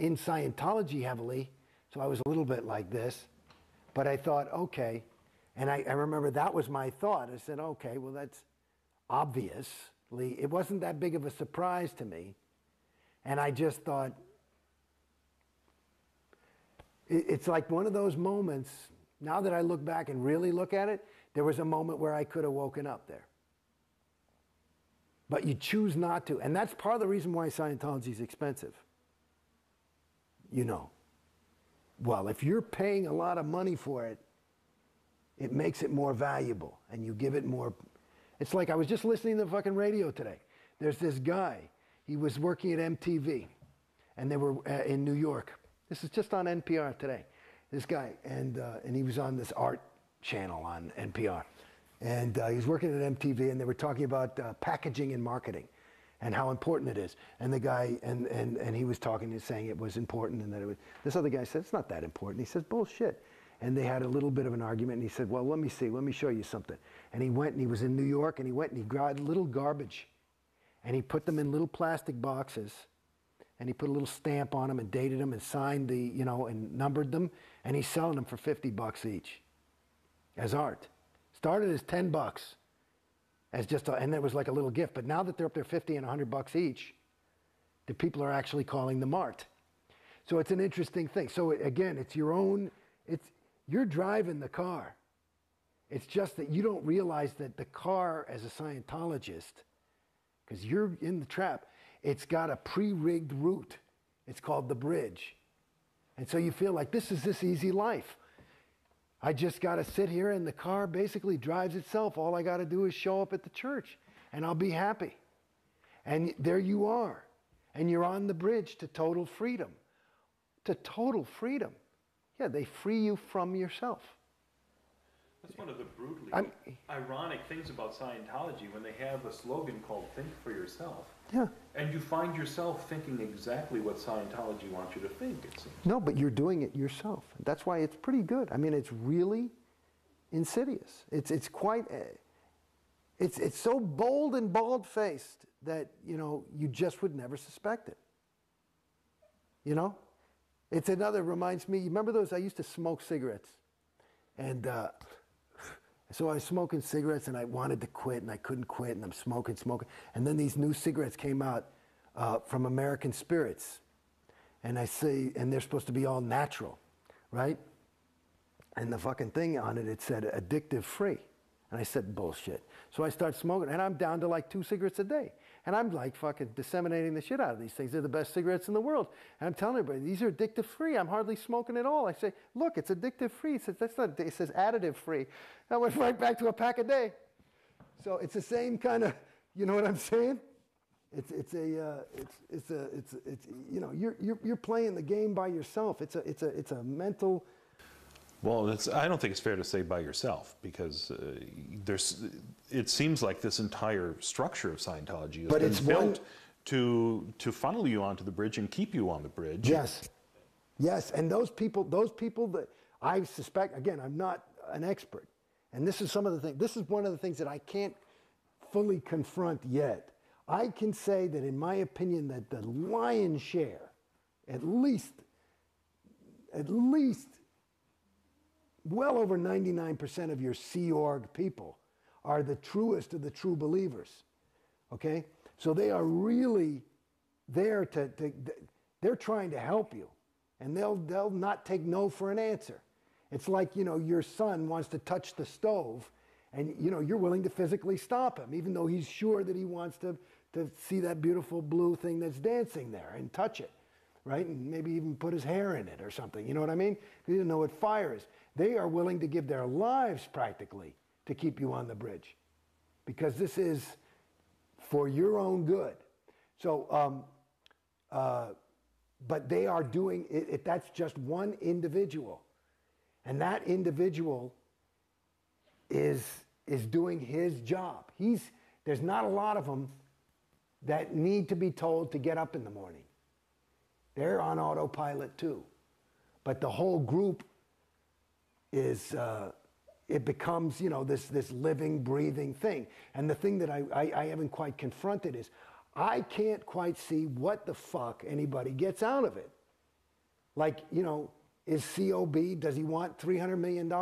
in Scientology heavily, so I was a little bit like this. But I thought, okay, and I remember that was my thought. I said, okay, well, that's obviously, it wasn't that big of a surprise to me. And I just thought, it's like one of those moments, now that I look back and really look at it, there was a moment where I could have woken up there. But you choose not to. And that's part of the reason why Scientology is expensive. Well, if you're paying a lot of money for it, it makes it more valuable. And you give it more. It's like I was just listening to the fucking radio today. There's this guy. He was working at MTV. And they were in New York. This is just on NPR today. This guy, and he was on this art channel on NPR. And he was working at MTV, and they were talking about packaging and marketing. and how important it is. And the guy, and he was talking and saying it was important, and that it was, this other guy said, it's not that important. He says, bullshit. And they had a little bit of an argument, and he said, well, let me see, let me show you something. And he went, and he was in New York, and he went and he grabbed little garbage, and he put them in little plastic boxes, and he put a little stamp on them and dated them and signed the, you know, and numbered them, and he's selling them for $50 each as art. Started as $10 as just a, and it was like a little gift, but now that they're up there 50 and $100 each, the people are actually calling them art. So it's an interesting thing. So again, it's your own, you're driving the car. It's just that you don't realize that the car, as a Scientologist, because you're in the trap, it's got a pre-rigged route. It's called the bridge. And so you feel like this is this easy life. I just got to sit here and the car basically drives itself. All I got to do is show up at the church and I'll be happy. And there you are. And you're on the bridge to total freedom. To total freedom. Yeah, they free you from yourself. That's one of the brutally ironic things about Scientology when they have a slogan called "Think for Yourself." Yeah. And you find yourself thinking exactly what Scientology wants you to think, it seems. No, but you're doing it yourself. That's why it's pretty good. I mean, it's really insidious. It's quite, it's so bold and bald-faced that, you know, you just would never suspect it. You know? It's another, reminds me, you remember those, I used to smoke cigarettes. And so I was smoking cigarettes and I wanted to quit and I couldn't quit and I'm smoking. And then these new cigarettes came out from American Spirits. And I say, and they're supposed to be all natural, right? And the fucking thing on it, it said addictive free. And I said, bullshit. So I start smoking and I'm down to like 2 cigarettes a day. And I'm like fucking disseminating the shit out of these things. They're the best cigarettes in the world. And I'm telling everybody, these are addictive free. I'm hardly smoking at all. I say, look, it's addictive free. It says, that's not, it says additive free. I went right back to a pack a day. So it's the same kind of, you know what I'm saying? It's you know, you're playing the game by yourself. It's a mental. Well, I don't think it's fair to say by yourself, because it seems like this entire structure of Scientology has been built to funnel you onto the bridge and keep you on the bridge. Yes, yes, and those people that I suspect, again, I'm not an expert, and this is some of the things. This is one of the things that I can't fully confront yet. I can say that, in my opinion, that the lion's share, at least. Well over 99% of your Sea Org people are the truest of the true believers, okay? So they are really there they're trying to help you, and they'll not take no for an answer. It's like, you know, your son wants to touch the stove, and, you know, you're willing to physically stop him, even though he's sure that he wants to see that beautiful blue thing that's dancing there and touch it, right? And maybe even put his hair in it or something, you know what I mean? He doesn't know what fire is. They are willing to give their lives practically to keep you on the bridge, because this is for your own good. So, but they are doing it. That's just one individual, and that individual is doing his job. There's not a lot of them that need to be told to get up in the morning. They're on autopilot too, but the whole group is, it becomes, you know, this living, breathing thing. And the thing that I haven't quite confronted is, I can't quite see what the fuck anybody gets out of it. Like, you know, is COB, does he want $300 million?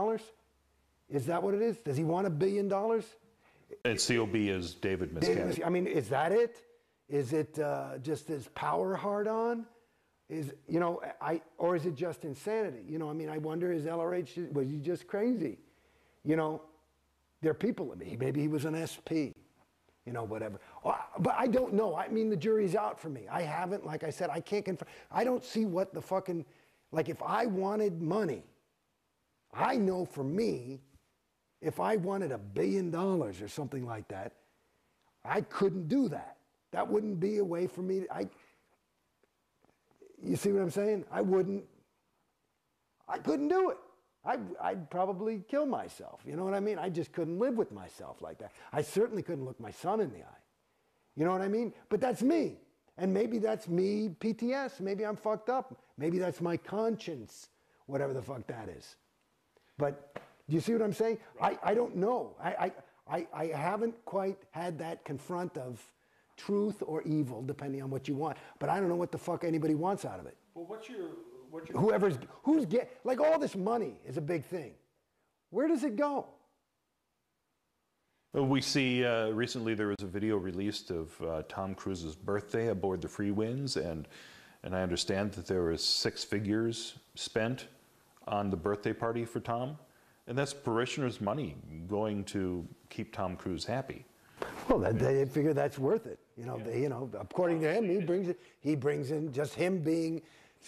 Is that what it is? Does he want $1 billion? And COB is David Miscavige. I mean, is that it? Is it just his power hard on? Is, you know, or is it just insanity? You know, I mean, I wonder, is LRH, was he just crazy? You know, there are people, maybe he was an SP, you know, whatever. But I don't know. I mean, the jury's out for me. I haven't, like I said, I can't confirm. I don't see what the fucking, like, if I wanted money, I know for me, if I wanted $1 billion or something like that, I couldn't do that. That wouldn't be a way for me to, you see what I'm saying? I couldn't do it. I'd probably kill myself. You know what I mean? I just couldn't live with myself like that. I certainly couldn't look my son in the eye. You know what I mean? But that's me. And maybe that's me PTS. Maybe I'm fucked up. Maybe that's my conscience, whatever the fuck that is. But do you see what I'm saying? I don't know. I haven't quite had that confront of truth or evil, depending on what you want. But I don't know what the fuck anybody wants out of it. Well, who's like all this money is a big thing. Where does it go? We see recently there was a video released of Tom Cruise's birthday aboard the Free Winds, and I understand that there was 6 figures spent on the birthday party for Tom, and that's parishioners' money going to keep Tom Cruise happy. Well, they figure that's worth it. According to him, he brings in just him being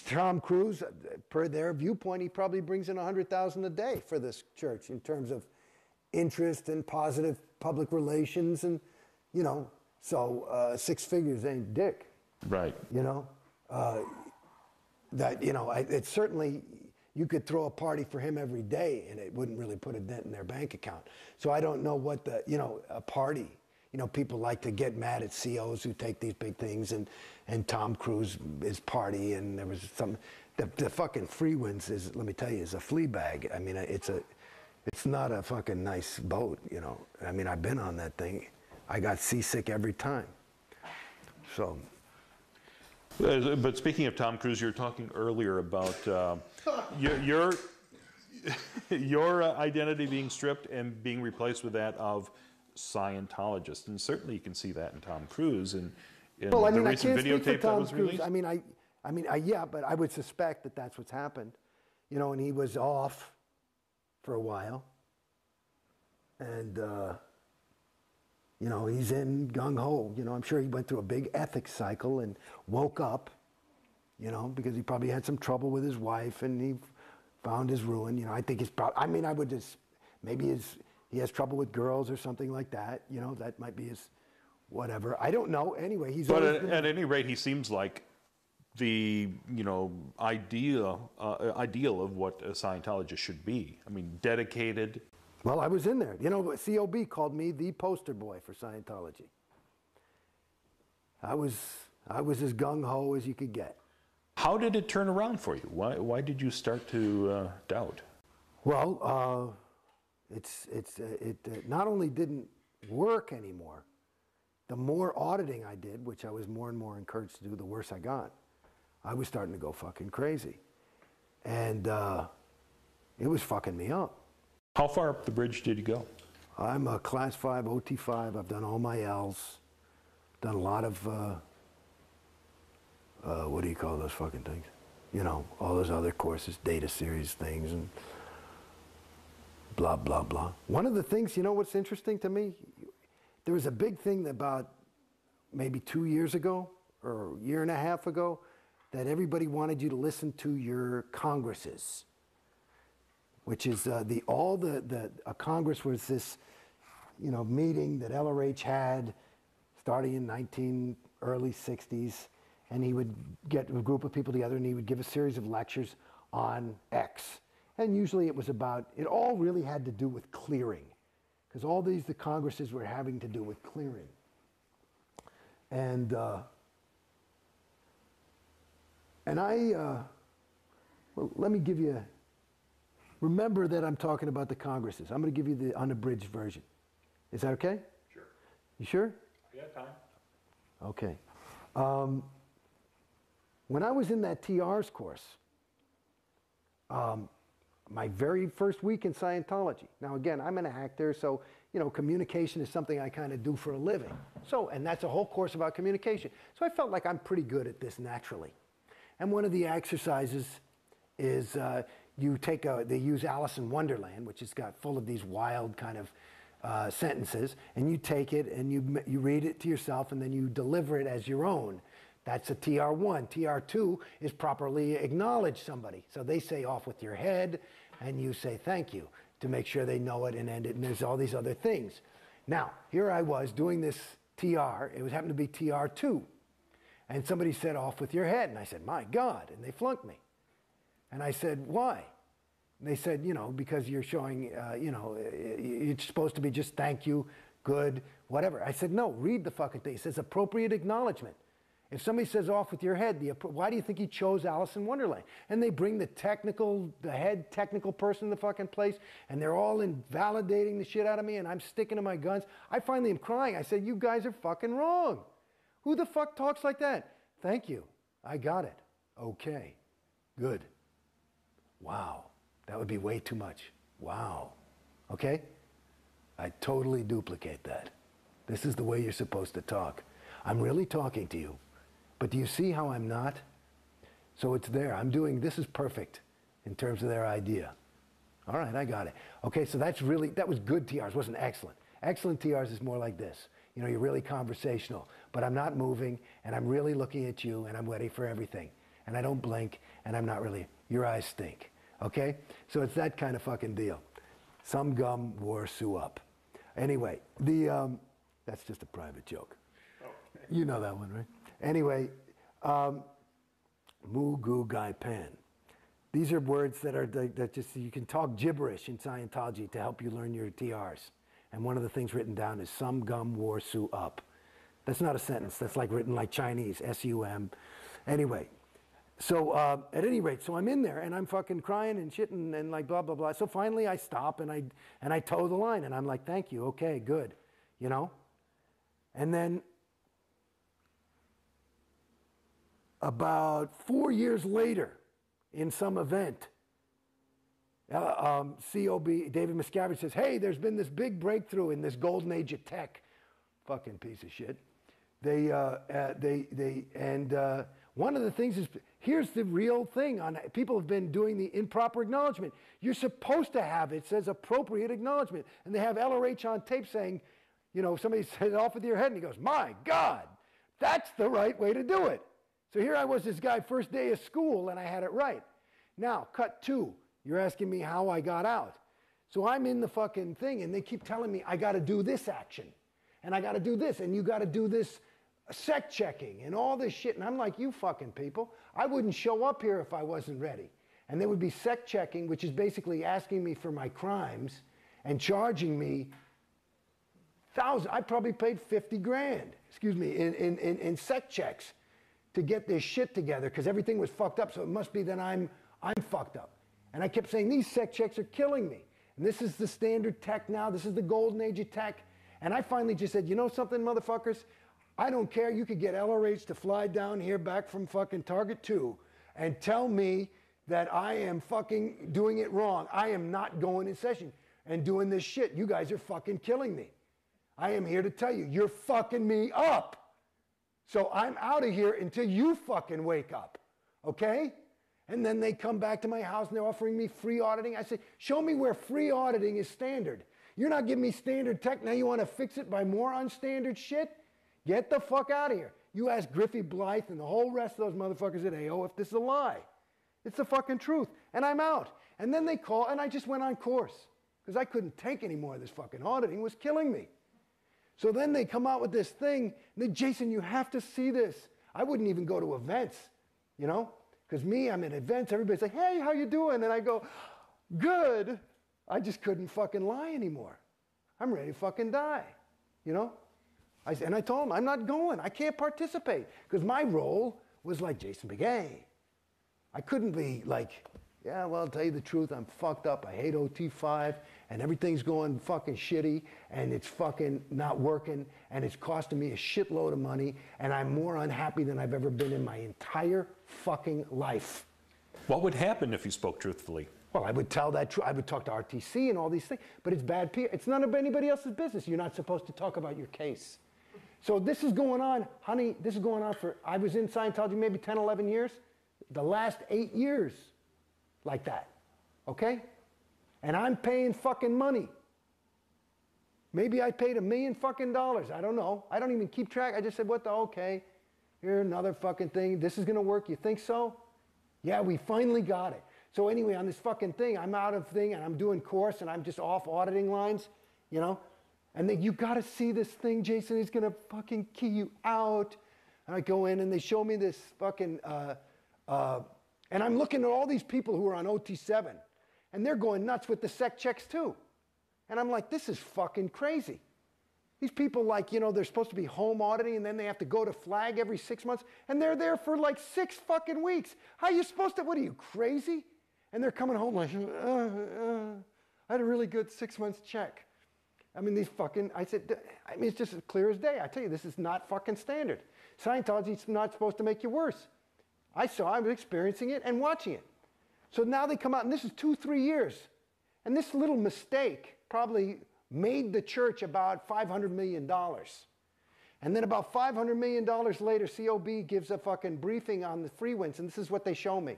Tom Cruise. Per their viewpoint, he probably brings in $100,000 a day for this church in terms of interest and positive public relations, and so 6 figures ain't dick. Right. It's certainly, you could throw a party for him every day and it wouldn't really put a dent in their bank account. So I don't know what a party, people like to get mad at COs who take these big things, and Tom Cruise is party, and there was the fucking Free Winds is, let me tell you, is a flea bag. I mean, it's not a fucking nice boat, I mean, I've been on that thing. I got seasick every time. So. But speaking of Tom Cruise, you were talking earlier about your identity being stripped and being replaced with that of Scientologist, and certainly you can see that in Tom Cruise and in the recent videotape that was released. Yeah, but I would suspect that that's what's happened, and he was off for a while, and he's in gung-ho. I'm sure he went through a big ethics cycle and woke up, because he probably had some trouble with his wife and he found his ruin. I think I would just, maybe he has trouble with girls or something like that. That might be his whatever. I don't know. Anyway, he's. But at any rate, he seems like the ideal of what a Scientologist should be. I mean, dedicated. Well, I was in there. COB called me the poster boy for Scientology. I was as gung-ho as you could get. How did it turn around for you? Why did you start to doubt? Well, it not only didn't work anymore, the more auditing I did, which I was more and more encouraged to do, the worse I got. I was starting to go fucking crazy. And it was fucking me up. How far up the bridge did you go? I'm a Class 5, OT5. I've done all my L's. Done a lot of, what do you call those fucking things? All those other courses, data series things, and blah, blah, blah. One of the things, what's interesting to me? There was a big thing about maybe 2 years ago, or a year and a half ago, that everybody wanted you to listen to your congresses, which is a Congress was this, meeting that LRH had starting in early 60s, and he would get a group of people together and he would give a series of lectures on X. And usually it all really had to do with clearing, because all the congresses were having to do with clearing. And let me give you, remember that I'm talking about the congresses. I'm going to give you the unabridged version. Is that okay? Sure. You sure? Yeah, time. Okay. When I was in that TR's course, my very first week in Scientology. Now again, I'm an actor, so communication is something I kind of do for a living. And that's a whole course about communication. So I felt like I'm pretty good at this naturally. And one of the exercises is they use Alice in Wonderland, which has got full of these wild kind of sentences, and you take it and you read it to yourself and then you deliver it as your own. That's a TR1. TR2 is properly acknowledge somebody. So they say off with your head and you say thank you to make sure they know it and end it, and there's all these other things. Now, here I was doing this TR. It happened to be TR2. And somebody said off with your head. And I said, my God. And they flunked me. And I said, why? And they said, because you're showing, it's supposed to be just thank you good, whatever. I said, no, read the fucking thing. It says appropriate acknowledgement. If somebody says off with your head, why do you think he chose Alice in Wonderland? And they bring the head technical person in the fucking place, and they're all invalidating the shit out of me, and I'm sticking to my guns. I finally am crying. I said, you guys are fucking wrong. Who the fuck talks like that? Thank you. I got it. Okay. Good. Wow. That would be way too much. Wow. Okay? I totally duplicate that. This is the way you're supposed to talk. I'm really talking to you. But do you see how I'm not? So it's there. this is perfect in terms of their idea. All right, I got it. Okay, so that was good TRs, wasn't excellent. Excellent TRs is more like this. You know, you're really conversational, but I'm not moving, and I'm really looking at you, and I'm ready for everything. And I don't blink, and I'm not really, your eyes stink. Okay? So it's that kind of fucking deal. Some gum wore Sue up. Anyway, that's just a private joke. Okay. You know that one, right? Anyway, Mu Gu Gai Pan. These are words that just, you can talk gibberish in Scientology to help you learn your TRs. And one of the things written down is some gum wore Sue up. That's not a sentence. That's like written like Chinese, S-U-M. Anyway, so at any rate, so I'm in there and I'm fucking crying and shit and like blah, blah, blah. So finally I stop and I toe the line and I'm like, thank you, okay, good, you know? And then about 4 years later in some event, COB, David Miscavige says, hey, there's been this big breakthrough in this golden age of tech. Fucking piece of shit. One of the things is, here's the real thing. People have been doing the improper acknowledgement. You're supposed to have, it says appropriate acknowledgement. And they have LRH on tape saying, you know, somebody said off with your head and he goes, my God, that's the right way to do it. So here I was, this guy, first day of school, and I had it right. Now, cut 2. You're asking me how I got out. So I'm in the fucking thing, and they keep telling me I got to do this action, and I got to do this, and you got to do this sec checking, and all this shit. And I'm like, you fucking people, I wouldn't show up here if I wasn't ready. And there would be sec checking, which is basically asking me for my crimes and charging me thousands. I probably paid 50 grand, excuse me, in sec checks to get this shit together because everything was fucked up. So it must be that I'm fucked up. And I kept saying, these sec checks are killing me. And this is the standard tech now. This is the golden age of tech. And I finally just said, you know something, motherfuckers? I don't care. You could get LRH to fly down here back from fucking Target 2 and tell me that I am fucking doing it wrong. I am not going in session and doing this shit. You guys are fucking killing me. I am here to tell you, you're fucking me up. So I'm out of here until you fucking wake up. Okay? And then they come back to my house and they're offering me free auditing. I say, show me where free auditing is standard. You're not giving me standard tech. Now you want to fix it by more unstandard shit? Get the fuck out of here. You ask Griffey Blythe and the whole rest of those motherfuckers at AO if this is a lie. It's the fucking truth. And I'm out. And then they call, and I just went on course because I couldn't take any more of this fucking auditing. It was killing me. So then they come out with this thing. And then, Jason, you have to see this. I wouldn't even go to events, you know? Because me, I'm at events, everybody's like, hey, how you doing? And I go, good. I just couldn't fucking lie anymore. I'm ready to fucking die, you know? And I told him, I'm not going. I can't participate. Because my role was like Jason Beghe. I couldn't be like, yeah, well, I'll tell you the truth, I'm fucked up. I hate OT5, and everything's going fucking shitty, and it's fucking not working, and it's costing me a shitload of money, and I'm more unhappy than I've ever been in my entire fucking life. What would happen if you spoke truthfully? Well, I would tell that truth. I would talk to RTC and all these things, but it's bad PR. It's none of anybody else's business. You're not supposed to talk about your case. So this is going on, honey, this is going on for, I was in Scientology maybe 10, 11 years. The last 8 years like that, okay? And I'm paying fucking money. Maybe I paid $1 million fucking dollars. I don't know. I don't even keep track. I just said, what the, okay, here, another fucking thing. This is going to work. You think so? Yeah, we finally got it. So anyway, on this fucking thing, I'm out of thing, and I'm doing course, and I'm just off auditing lines, you know? And then, you got to see this thing, Jason. He's going to fucking key you out. And I go in, and they show me this fucking, and I'm looking at all these people who are on OT7, and they're going nuts with the sec checks too. And I'm like, this is fucking crazy. These people, like, you know, they're supposed to be home auditing and then they have to go to flag every 6 months and they're there for like 6 fucking weeks. How are you supposed to, what are you, crazy? And they're coming home like, I had a really good 6 months check. I mean, these fucking, I said, I mean, it's just as clear as day. I tell you, this is not fucking standard. Scientology's not supposed to make you worse. I was experiencing it and watching it. So now they come out, and this is 2-3 years. And this little mistake probably made the church about $500 million. And then about $500 million later, COB gives a fucking briefing on the free winds, and this is what they show me.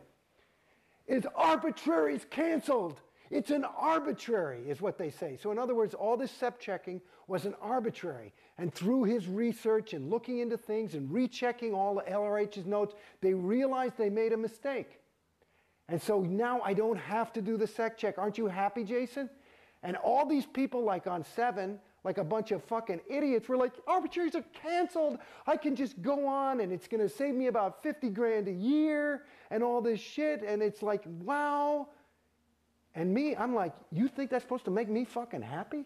It's arbitrary, it's canceled. It's an arbitrary, is what they say. So in other words, all this SEP checking was an arbitrary. And through his research and looking into things and rechecking all the LRH's notes, they realized they made a mistake. And so now I don't have to do the SEC check. Aren't you happy, Jason? And all these people, like on 7, like a bunch of fucking idiots, were like, arbitraries are canceled. I can just go on and it's going to save me about 50 grand a year and all this shit. And it's like, wow. And me, I'm like, you think that's supposed to make me fucking happy?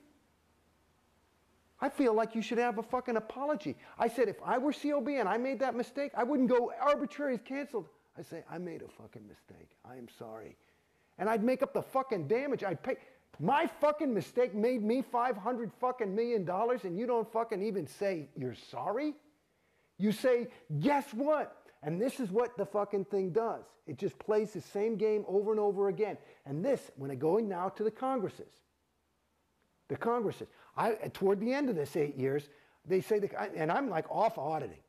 I feel like you should have a fucking apology. I said, if I were COB and I made that mistake, I wouldn't go, arbitrary is canceled. I say, I made a fucking mistake. I am sorry. And I'd make up the fucking damage. I'd pay. My fucking mistake made me $500 fucking million, and you don't fucking even say you're sorry? You say, guess what? And this is what the fucking thing does. It just plays the same game over and over again. And this, when it going now to the Congresses, toward the end of this 8 years, they say, and I'm like off auditing.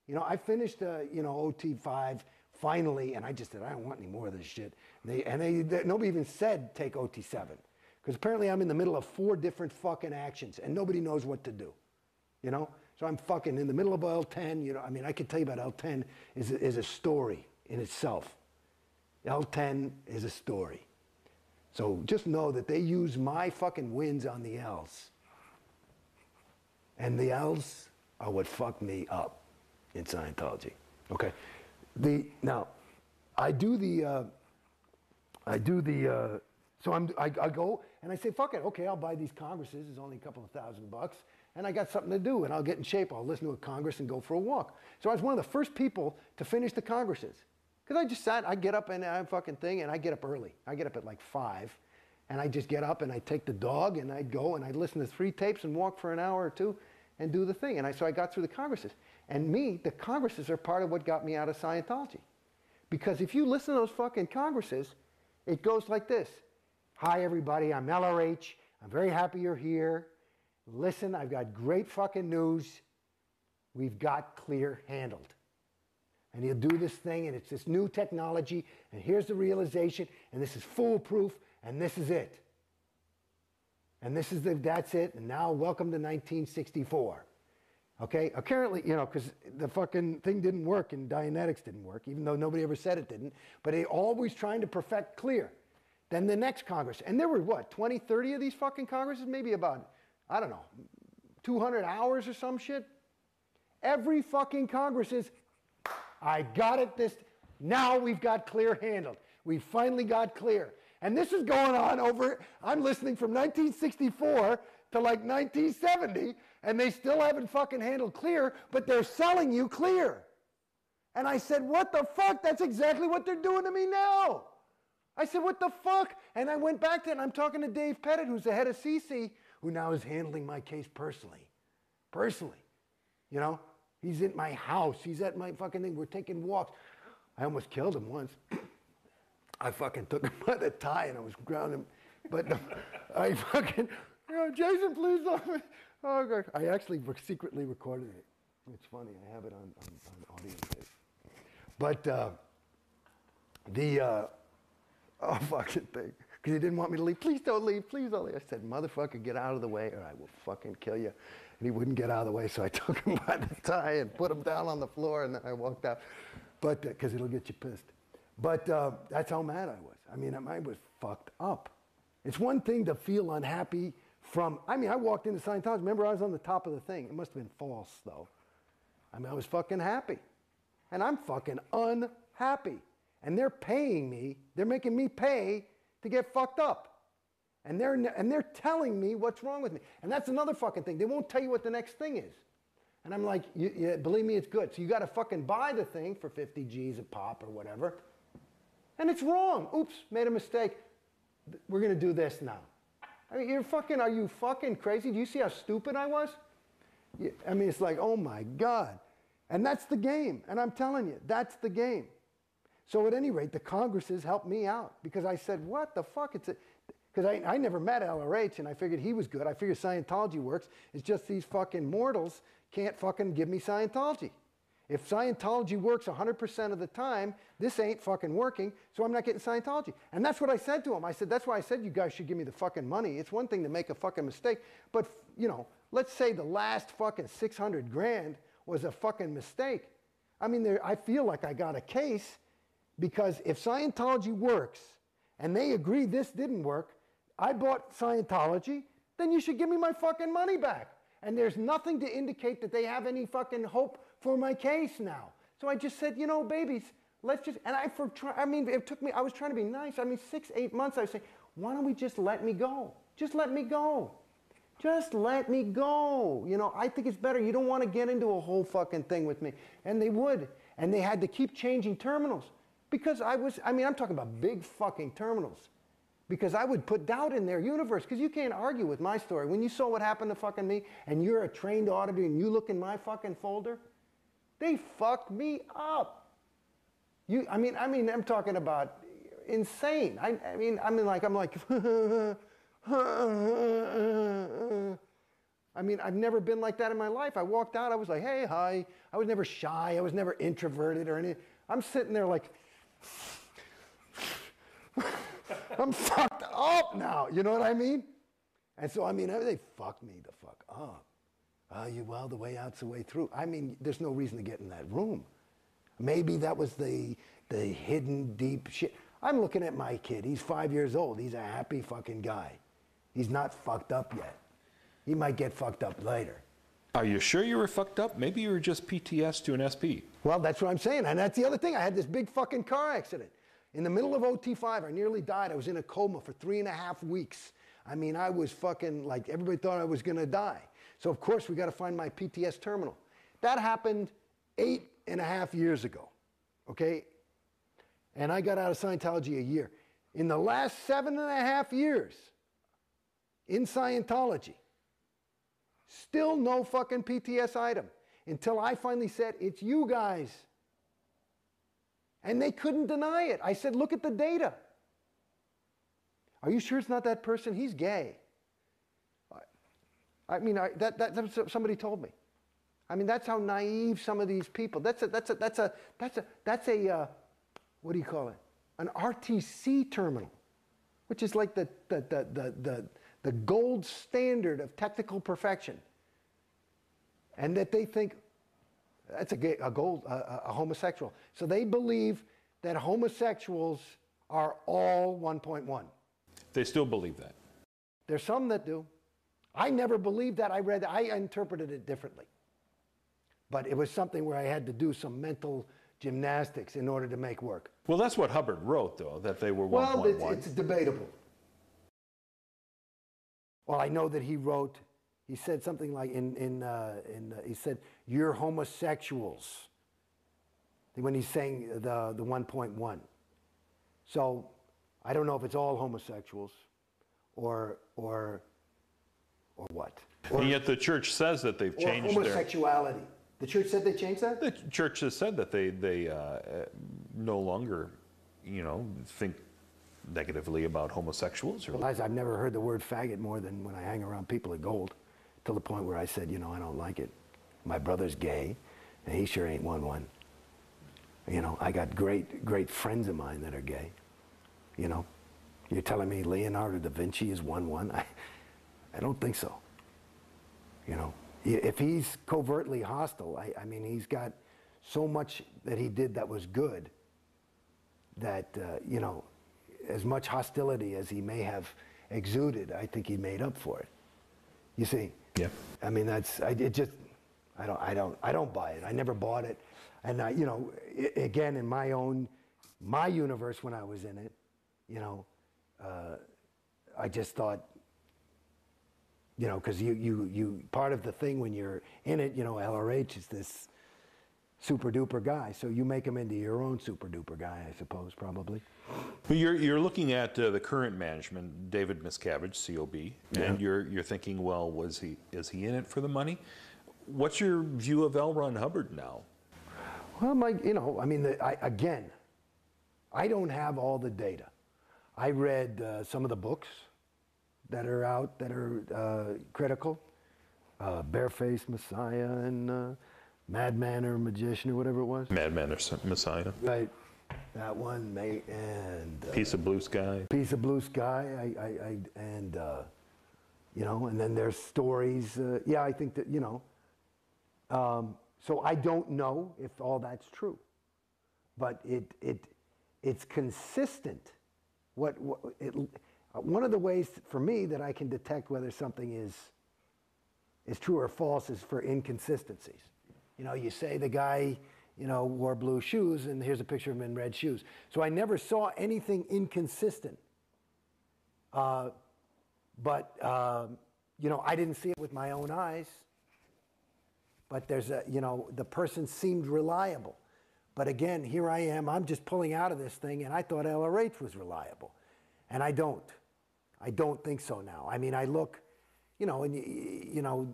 You know, I finished, OT5 finally, and I just said, I don't want any more of this shit. Nobody even said take OT7. Because apparently I'm in the middle of 4 different fucking actions, and nobody knows what to do. You know? So I'm fucking in the middle of L10, you know, I mean, I could tell you about L10 is a story in itself. L10 is a story. So just know that they use my fucking wins on the L's. And the L's are what fucked me up in Scientology. Okay? Now, I go and I say, fuck it, okay, I'll buy these Congresses. It's only a couple of $1,000. And I got something to do, and I'll get in shape. I'll listen to a Congress and go for a walk. So I was one of the first people to finish the Congresses. Because I just sat, I get up and I fucking thing, and I get up early. I get up at like 5, and I just get up and I take the dog, and I'd go and I'd listen to 3 tapes and walk for an hour or 2 and do the thing. And so I got through the Congresses. And the Congresses are part of what got me out of Scientology. Because if you listen to those fucking Congresses, it goes like this. Hi, everybody, I'm LRH. I'm very happy you're here. Listen, I've got great fucking news. We've got clear handled. And he'll do this thing, and it's this new technology, and here's the realization, and this is foolproof, and this is it. And that's it, and now welcome to 1964. Okay? Apparently, you know, because the fucking thing didn't work, and Dianetics didn't work, even though nobody ever said it didn't, but they always trying to perfect clear. Then the next Congress, and there were what, 20, 30 of these fucking Congresses? Maybe about, I don't know, 200 hours or some shit? Every fucking Congress is, I got it now we've got clear handled. We finally got clear. And this is going on I'm listening from 1964 to like 1970, and they still haven't fucking handled clear, but they're selling you clear. And I said, what the fuck? That's exactly what they're doing to me now. I said, what the fuck? And I went back to it, and I'm talking to Dave Pettit, who's the head of CC, who now is handling my case personally. Personally. You know? He's at my house. He's at my fucking thing. We're taking walks. I almost killed him once. I fucking took him by the tie, and I was grounding him. But I fucking, Jason, please don't. Oh, God. I actually secretly recorded it. It's funny. I have it on audio tape. But oh, fucking thing. Because he didn't want me to leave. Please don't leave. Please don't leave. I said, motherfucker, get out of the way or I will fucking kill you. And he wouldn't get out of the way, so I took him by the tie and put him down on the floor, and then I walked out. But, because it'll get you pissed. But that's how mad I was. I mean, I was fucked up. It's one thing to feel unhappy I walked into Scientology. Remember, I was on the top of the thing. It must have been false, though. I mean, I was fucking happy. And I'm fucking unhappy. And they're paying me, they're making me pay to get fucked up. And they're telling me what's wrong with me. And that's another fucking thing. They won't tell you what the next thing is. And I'm like, believe me, it's good. So you got to fucking buy the thing for 50 G's a pop or whatever. And it's wrong. Oops, made a mistake. We're going to do this now. I mean, are you fucking crazy? Do you see how stupid I was? I mean, it's like, oh my God. And that's the game. And I'm telling you, that's the game. So at any rate, the Congresses helped me out because I said, what the fuck? Because I never met LRH and I figured he was good. I figured Scientology works. It's just these fucking mortals can't fucking give me Scientology. If Scientology works 100% of the time, this ain't fucking working, so I'm not getting Scientology. And that's what I said to him. I said, that's why I said you guys should give me the fucking money. It's one thing to make a fucking mistake, but, you know, let's say the last fucking 600 grand was a fucking mistake. I mean, I feel like I got a case because if Scientology works and they agree this didn't work, I bought Scientology, then you should give me my fucking money back. And there's nothing to indicate that they have any fucking hope for my case now. So I just said, you know, babies, let's just, and it took me, I was trying to be nice. I mean, 6, 8 months, I was saying, why don't we just let me go? Just let me go. Just let me go. You know, I think it's better. You don't want to get into a whole fucking thing with me. And they would. And they had to keep changing terminals. Because I'm talking about big fucking terminals. Because I would put doubt in their universe. Because you can't argue with my story. When you saw what happened to fucking me, and you're a trained auditor, and you look in my fucking folder, they fucked me up. I'm talking about insane. I'm like, I mean, I've never been like that in my life. I walked out, I was like, hey, hi. I was never shy. I was never introverted or anything. I'm sitting there like, I'm fucked up now. You know what I mean? And so, they fucked me the fuck up. Well, the way out's the way through. I mean, there's no reason to get in that room. Maybe that was the hidden deep shit. I'm looking at my kid. He's 5 years old. He's a happy fucking guy. He's not fucked up yet. He might get fucked up later. Are you sure you were fucked up? Maybe you were just PTS to an SP. Well, that's what I'm saying. And that's the other thing. I had this big fucking car accident. In the middle of OT5, I nearly died. I was in a coma for 3.5 weeks. I mean, I was fucking like, everybody thought I was going to die. So, of course, we got to find my PTS terminal. That happened 8.5 years ago, okay? And I got out of Scientology a year. In the last 7.5 years in Scientology, still no fucking PTS item until I finally said, it's you guys. And they couldn't deny it. I said, look at the data. Are you sure it's not that person? He's gay. That's what somebody told me. I mean, that's how naive some of these people. That's a what do you call it? An RTC terminal, which is like the gold standard of technical perfection. And that they think that's a homosexual. So they believe that homosexuals are all 1.1. They still believe that. There's some that do. I never believed that. I interpreted it differently. But it was something where I had to do some mental gymnastics in order to make work. Well, that's what Hubbard wrote, though, that they were 1.1. Well, it's debatable. Well, I know that he said something like he said, you're homosexuals, when he's saying the 1.1. So I don't know if it's all homosexuals or what. And yet the church says that they've changed homosexuality. The church said they changed that? The church has said that they no longer, think negatively about homosexuals. Well, I've never heard the word faggot more than when I hang around people at Gold, till the point where I said, I don't like it. My brother's gay, and he sure ain't 1.1. I got great friends of mine that are gay. You're telling me Leonardo da Vinci is 1.1? I don't think so. If he's covertly hostile, he's got so much that he did that was good that, as much hostility as he may have exuded, I think he made up for it. You see? Yeah. I don't buy it. I never bought it. And again, in my universe when I was in it, I just thought, you know, because you part of the thing when you're in it, you know, LRH is this super duper guy, so you make him into your own super duper guy, I suppose, probably. But you're looking at the current management, David Miscavige, COB, and you're thinking, well, is he in it for the money? What's your view of L. Ron Hubbard now? Well, you know, I mean, again, I don't have all the data. I read some of the books that are out that are critical, Barefaced Messiah and Madman or Magician or whatever it was. Madman or Messiah. Right, that one, and Piece of Blue Sky. Piece of Blue Sky, and you know, and then there's stories. Yeah, I think that, you know. So I don't know if all that's true, but it's consistent. One of the ways for me that I can detect whether something is true or false is for inconsistencies. You know, you say the guy, you know, wore blue shoes, and here's a picture of him in red shoes. So I never saw anything inconsistent. But you know, I didn't see it with my own eyes. But there's you know, the person seemed reliable. But again, here I am, I'm just pulling out of this thing, and I thought LRH was reliable. And I don't. I don't think so now. I mean, I look, you know, and you know,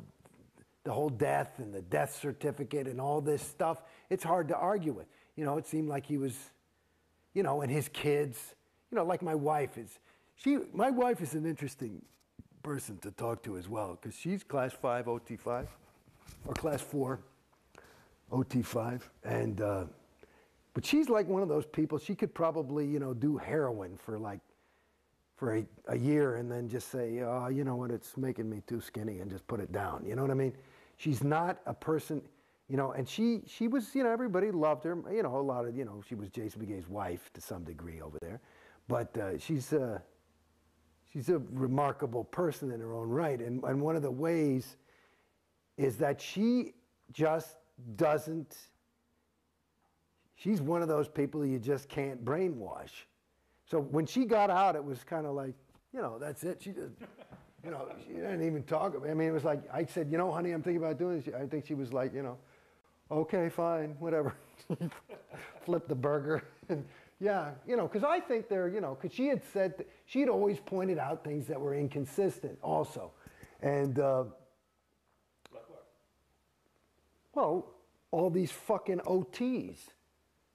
the whole death and the death certificate and all this stuff, it's hard to argue with. You know, it seemed like he was, you know, and his kids, you know, like my wife is. My wife is an interesting person to talk to as well, because she's class 5 OT5, or class 4 OT5, and but she's like one of those people. She could probably, you know, do heroin for a year and then just say, oh, you know what, it's making me too skinny, and just put it down. You know what I mean? She's not a person, you know, and she was, you know, everybody loved her. You know, a lot of, you know, she was Jason Beghe's wife to some degree over there, but she's a remarkable person in her own right. And one of the ways is that she just doesn't, she's one of those people you just can't brainwash. So when she got out, it was kind of like, you know, that's it. She just, you know, she didn't even talk. I mean, it was like, I said, you know, honey, I'm thinking about doing this. I think she was like, you know, okay, fine, whatever. Flip the burger. Yeah, you know, because I think they're, you know, because she had said, she had always pointed out things that were inconsistent also. And, well, all these fucking OTs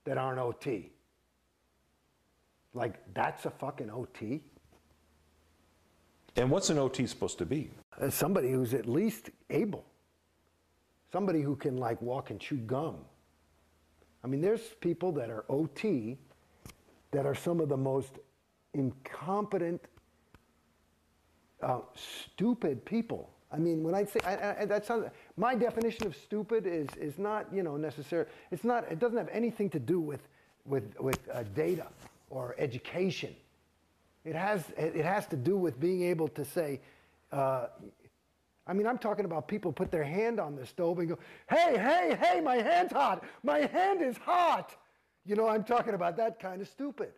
that aren't OT. Like, that's a fucking OT? And what's an OT supposed to be? Somebody who's at least able. Somebody who can, like, walk and chew gum. I mean, there's people that are OT that are some of the most incompetent, stupid people. I mean, when I say, that sounds, my definition of stupid is not, you know, necessary. It's not, it doesn't have anything to do with data or education. It has to do with being able to say, I mean, I'm talking about people put their hand on the stove and go, hey, hey, hey, my hand's hot. My hand is hot. You know, I'm talking about that kind of stupid.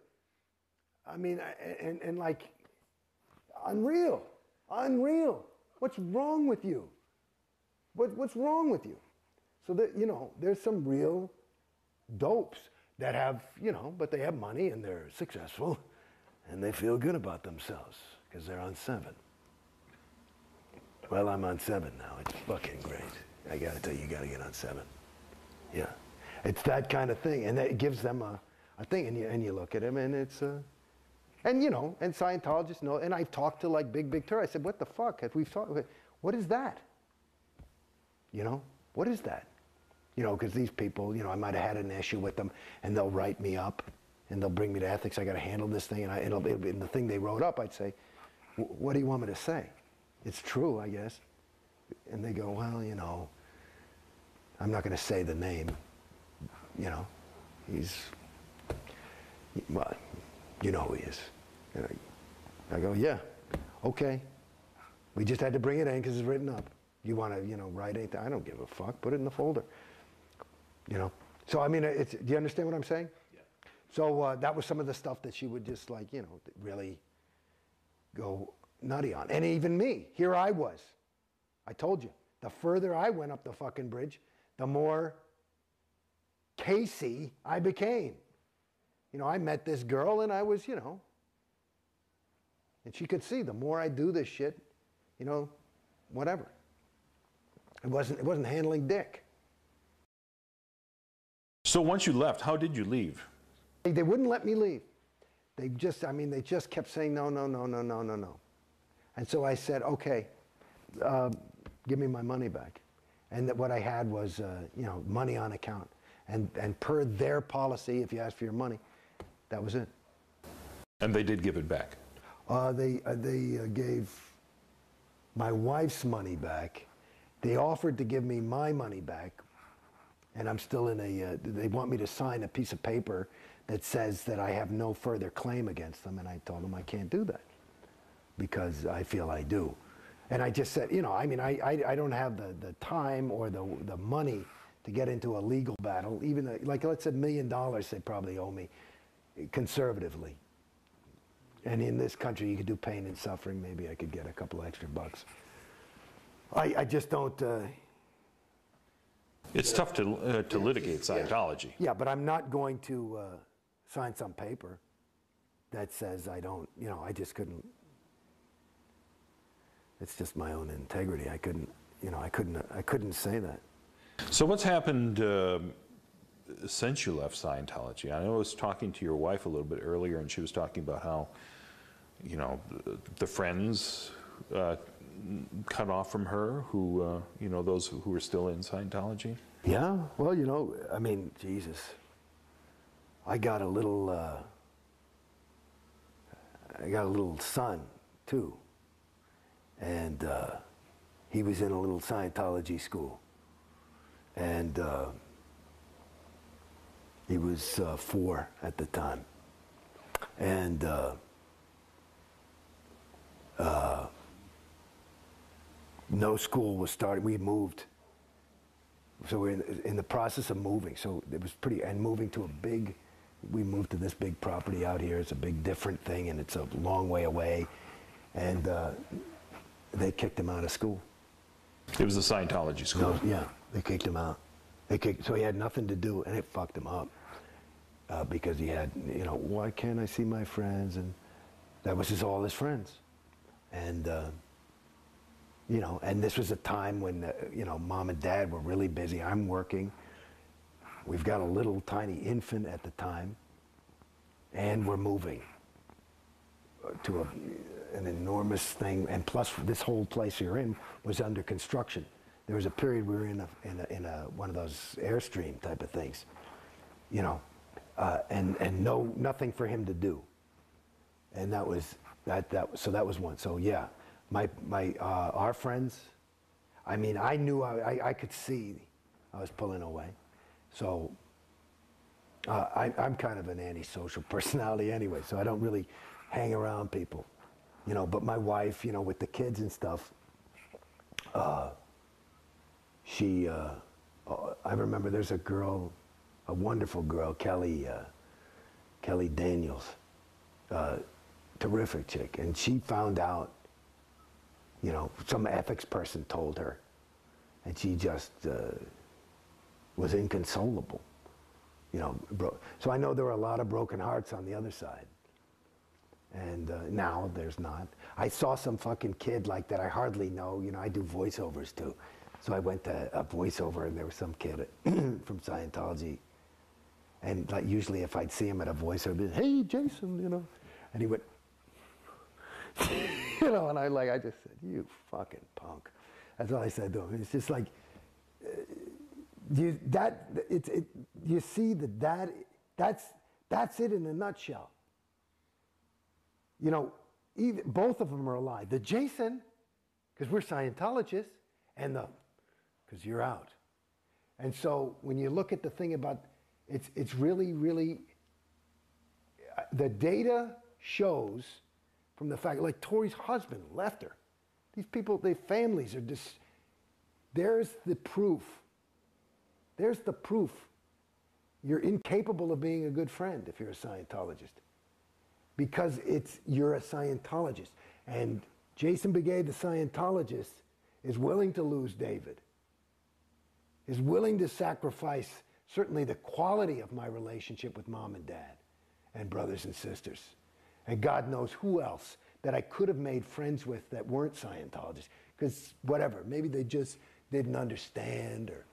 I mean, and like, unreal. What's wrong with you? What's wrong with you? So that, you know, there's some real dopes that have, you know, but they have money and they're successful and they feel good about themselves because they're on 7. Well, I'm on 7 now. It's fucking great. I gotta tell you, you gotta get on 7. Yeah. It's that kind of thing. And it gives them a thing. And you look at them and it's, and you know, and Scientologists know, and I've talked to like Big Tur. I said, what the fuck? What is that? You know, what is that? You know, because these people, you know, I might have had an issue with them and they'll write me up and they'll bring me to ethics. I got to handle this thing. And it'll be in the thing they wrote up. I'd say, what do you want me to say? It's true, I guess. And they go, well, you know, I'm not going to say the name. You know, well, you know who he is. And I go, yeah, okay. We just had to bring it in because it's written up. You want to, you know, write anything? I don't give a fuck. Put it in the folder. You know. So I mean, do you understand what I'm saying? Yeah. So that was some of the stuff that she would just like, you know, really, go nutty on. And even me, here I was. I told you, the further I went up the fucking bridge, the more Casey I became. You know, I met this girl and I was, you know, and she could see the more I do this shit, you know, whatever. It wasn't handling dick. So once you left, how did you leave? They wouldn't let me leave. They just kept saying no, no, no, no, no, no, no. And so I said, okay, give me my money back. And what I had was, you know, money on account. And per their policy, if you ask for your money, that was it. And they did give it back? They gave my wife's money back. They offered to give me my money back. And I'm still in they want me to sign a piece of paper that says that I have no further claim against them. And I told them I can't do that because I feel I do. And I just said, you know, I mean, I don't have the time or the money to get into a legal battle. Even like, let's say $1 million they probably owe me conservatively. And in this country, you could do pain and suffering. Maybe I could get a couple extra bucks. I just don't. It's tough to litigate Scientology. Yeah, but I'm not going to sign some paper that says I don't, you know, I just couldn't. It's just my own integrity. I couldn't, you know, I couldn't say that. So what's happened since you left Scientology? I know I was talking to your wife a little bit earlier, and she was talking about how, you know, the friends cut off from her who, you know, those who were still in Scientology? Yeah, well, you know, I mean, Jesus, I got a little son, too. And he was in a little Scientology school. And he was 4 at the time. And no school was started. We moved. So we're in the process of moving. So it was and moving to we moved to this big property out here. It's a big different thing, and it's a long way away. And they kicked him out of school. It was a Scientology school? No, yeah, they kicked him out. So he had nothing to do, and it fucked him up. Because he had, you know, why can't I see my friends? And that was all his friends. And, you know, and this was a time when, you know, Mom and Dad were really busy. I'm working. We've got a little tiny infant at the time. And we're moving to an enormous thing. And plus, this whole place you're in was under construction. There was a period we were in one of those Airstream type of things, you know, and nothing for him to do. And that was one. So yeah, our friends, I mean, I knew I could see I was pulling away. So I'm kind of an antisocial personality anyway, so I don't really hang around people, you know. But my wife, you know, with the kids and stuff, she, I remember there's a girl, a wonderful girl, Kelly Daniels, terrific chick, and she found out, you know, some ethics person told her, and she just was inconsolable, you know. So I know there were a lot of broken hearts on the other side, and now there's not. I saw some fucking kid like that I hardly know, you know, I do voiceovers too. So I went to a voiceover, and there was some kid from Scientology. And like usually if I'd see him at a voiceover, I'd be, hey, Jason, you know. And he went, you know, and I just said, you fucking punk. That's all I said to him. It's just like, you see that's it in a nutshell. You know, both of them are alive. The Jason, because we're Scientologists, and because you're out. And so when you look at the thing about, it's really, really, the data shows from the fact, like Tori's husband left her. These people, their families are just, there's the proof. There's the proof. You're incapable of being a good friend if you're a Scientologist. Because you're a Scientologist. And Jason Beghe, the Scientologist, is willing to lose David, is willing to sacrifice certainly the quality of my relationship with mom and dad and brothers and sisters. And God knows who else that I could have made friends with that weren't Scientologists. Because whatever, maybe they just didn't understand or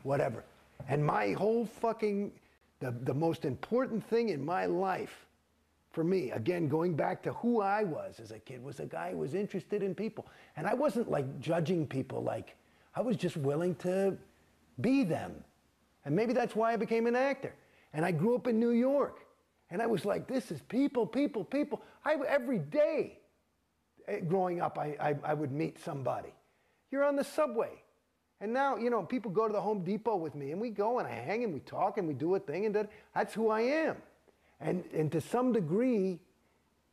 whatever. And my whole fucking, the most important thing in my life, for me, again, going back to who I was as a kid, was a guy who was interested in people. And I wasn't like judging people, like, I was just willing to be them. And maybe that's why I became an actor. And I grew up in New York. And I was like, this is people, people, people. Every day growing up, I would meet somebody. You're on the subway. And now, you know, people go to the Home Depot with me, and we go and I hang and we talk and we do a thing, and that's who I am. And to some degree,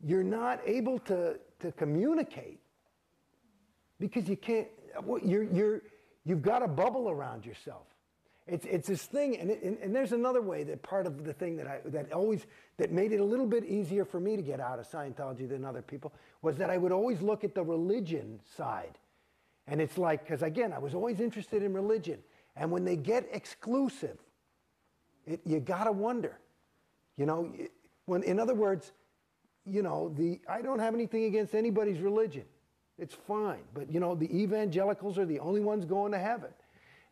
you're not able to communicate because you can't, you've got a bubble around yourself. It's this thing, and there's another way that part of the thing that made it a little bit easier for me to get out of Scientology than other people was that I would always look at the religion side. And it's like, because again, I was always interested in religion. And when they get exclusive, you gotta wonder, you know, in other words, you know, I don't have anything against anybody's religion. It's fine. But, you know, the evangelicals are the only ones going to heaven.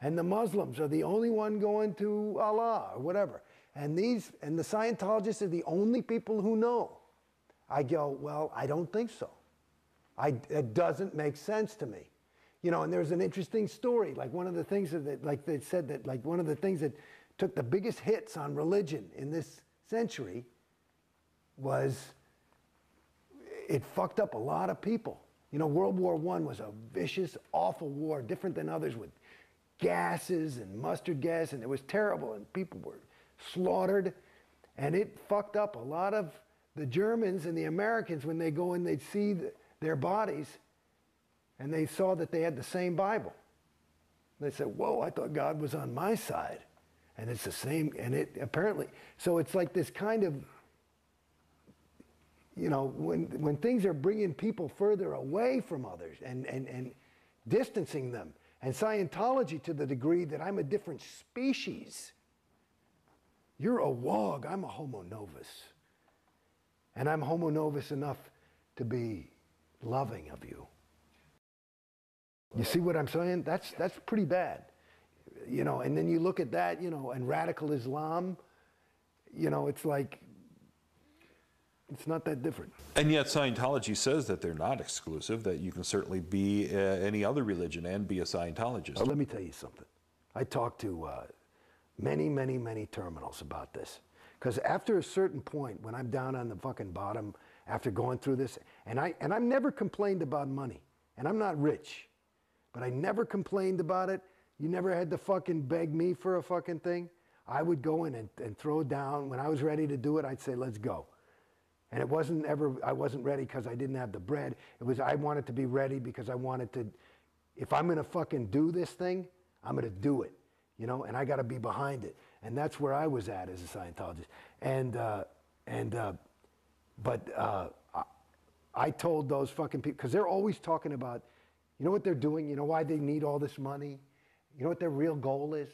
And the Muslims are the only one going to Allah or whatever. And the Scientologists are the only people who know. I go, well, I don't think so. It doesn't make sense to me. You know, and there's an interesting story. Like one of the things that, like they said that, like one of the things that took the biggest hits on religion in this century was it fucked up a lot of people. You know, World War I was a vicious, awful war, different than others with gases and mustard gas, and it was terrible, and people were slaughtered, and it fucked up a lot of the Germans and the Americans when they go and they'd see their bodies, and they saw that they had the same Bible. They said, whoa, I thought God was on my side. And it's the same, and it apparently, so it's like this kind of, you know, when things are bringing people further away from others and distancing them, and Scientology to the degree that I'm a different species. You're a wog, I'm a homo novus. And I'm homo novus enough to be loving of you. You see what I'm saying? That's pretty bad. You know, and then you look at that, you know, and radical Islam, you know, it's like, it's not that different. And yet Scientology says that they're not exclusive, that you can certainly be any other religion and be a Scientologist. Well, let me tell you something. I talked to many terminals about this. Because after a certain point, when I'm down on the fucking bottom, after going through this, and I've never complained about money, and I'm not rich, but I never complained about it. You never had to fucking beg me for a fucking thing. I would go in and throw down. When I was ready to do it, I'd say, let's go. And it wasn't ever, I wasn't ready because I didn't have the bread. It was, I wanted to be ready because I wanted to, if I'm gonna fucking do this thing, I'm gonna do it, you know, and I gotta be behind it. And that's where I was at as a Scientologist. I told those fucking people, because they're always talking about, you know what they're doing? You know why they need all this money? You know what their real goal is?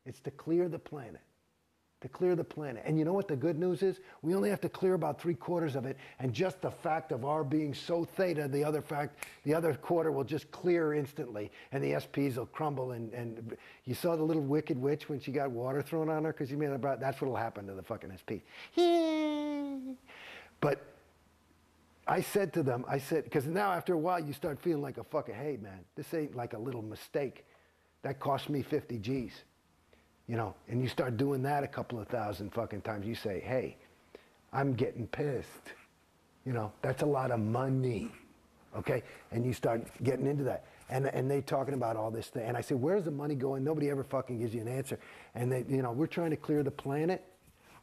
It's to clear the planet. To clear the planet. And you know what the good news is? We only have to clear about 3/4 of it, and just the fact of our being so theta, the other quarter will just clear instantly, and the SPs will crumble. And you saw the little wicked witch when she got water thrown on her because you made it about, that's what'll happen to the fucking SP. But I said to them, because now after a while you start feeling like a fucking, hey man, this ain't like a little mistake. That cost me 50 G's. You know, and you start doing that a couple of thousand fucking times. You say, hey, I'm getting pissed. You know, that's a lot of money, okay? And you start getting into that. And they talking about all this thing. And I say, where's the money going? Nobody ever fucking gives you an answer. And they, you know, we're trying to clear the planet.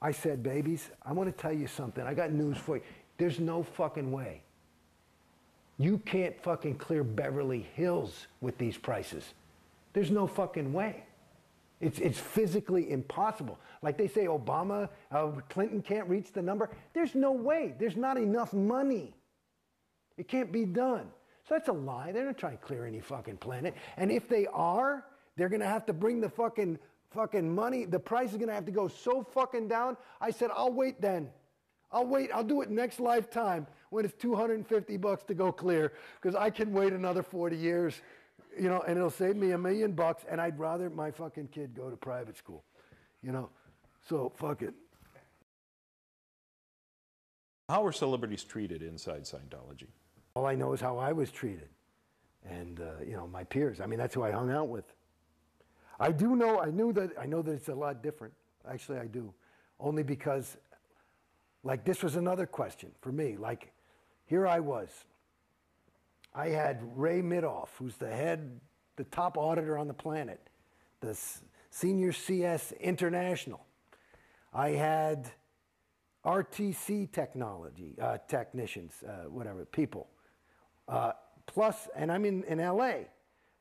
I said, babies, I want to tell you something. I got news for you. There's no fucking way. You can't fucking clear Beverly Hills with these prices. There's no fucking way. It's physically impossible. Like they say, Clinton can't reach the number. There's no way. There's not enough money. It can't be done. So that's a lie. They're not trying to clear any fucking planet. And if they are, they're going to have to bring the fucking money. The price is going to have to go so fucking down. I said, I'll wait then. I'll wait. I'll do it next lifetime when it's $250 to go clear, because I can wait another 40 years, you know, and it'll save me $1 million, and I'd rather my fucking kid go to private school, you know. So fuck it. How are celebrities treated inside Scientology? All I know is how I was treated, and you know, my peers. I mean, that's who I hung out with. I know that it's a lot different. Actually, I do, only because, like, this was another question for me. Like, here I was. I had Ray Midoff, who's the top auditor on the planet, the senior CS International. I had RTC technicians, people. Plus, and I'm in LA,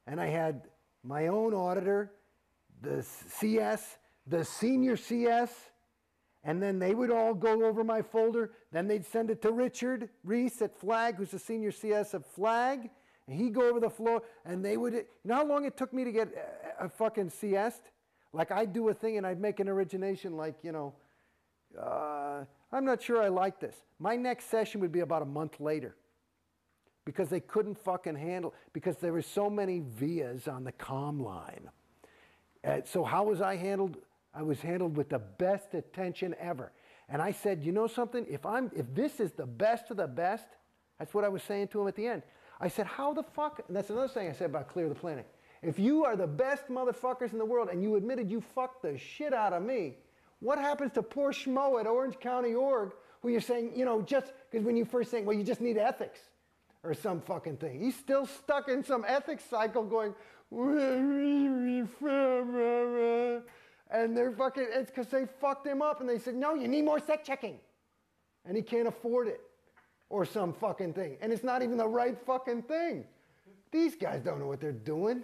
and I had my own auditor, the CS, the senior CS, and then they would all go over my folder. Then they'd send it to Richard Reese at Flag, who's the senior CS of Flag, and he'd go over the floor, and they would, you know how long it took me to get a fucking CS'd? Like, I'd do a thing and I'd make an origination like, you know, I'm not sure I like this. My next session would be about a month later, because they couldn't fucking handle, because there were so many vias on the comm line. So how was I handled? I was handled with the best attention ever. And I said, you know something? If this is the best of the best, that's what I was saying to him at the end. I said, how the fuck, and that's another thing I said about Clear the Planet. If you are the best motherfuckers in the world and you admitted you fucked the shit out of me, what happens to poor schmo at Orange County Org, who you're saying, you know, just, because when you first saying, well, you just need ethics or some fucking thing. He's still stuck in some ethics cycle going, and they're fucking, it's because they fucked him up and they said, no, you need more set checking. And he can't afford it or some fucking thing. And it's not even the right fucking thing. These guys don't know what they're doing.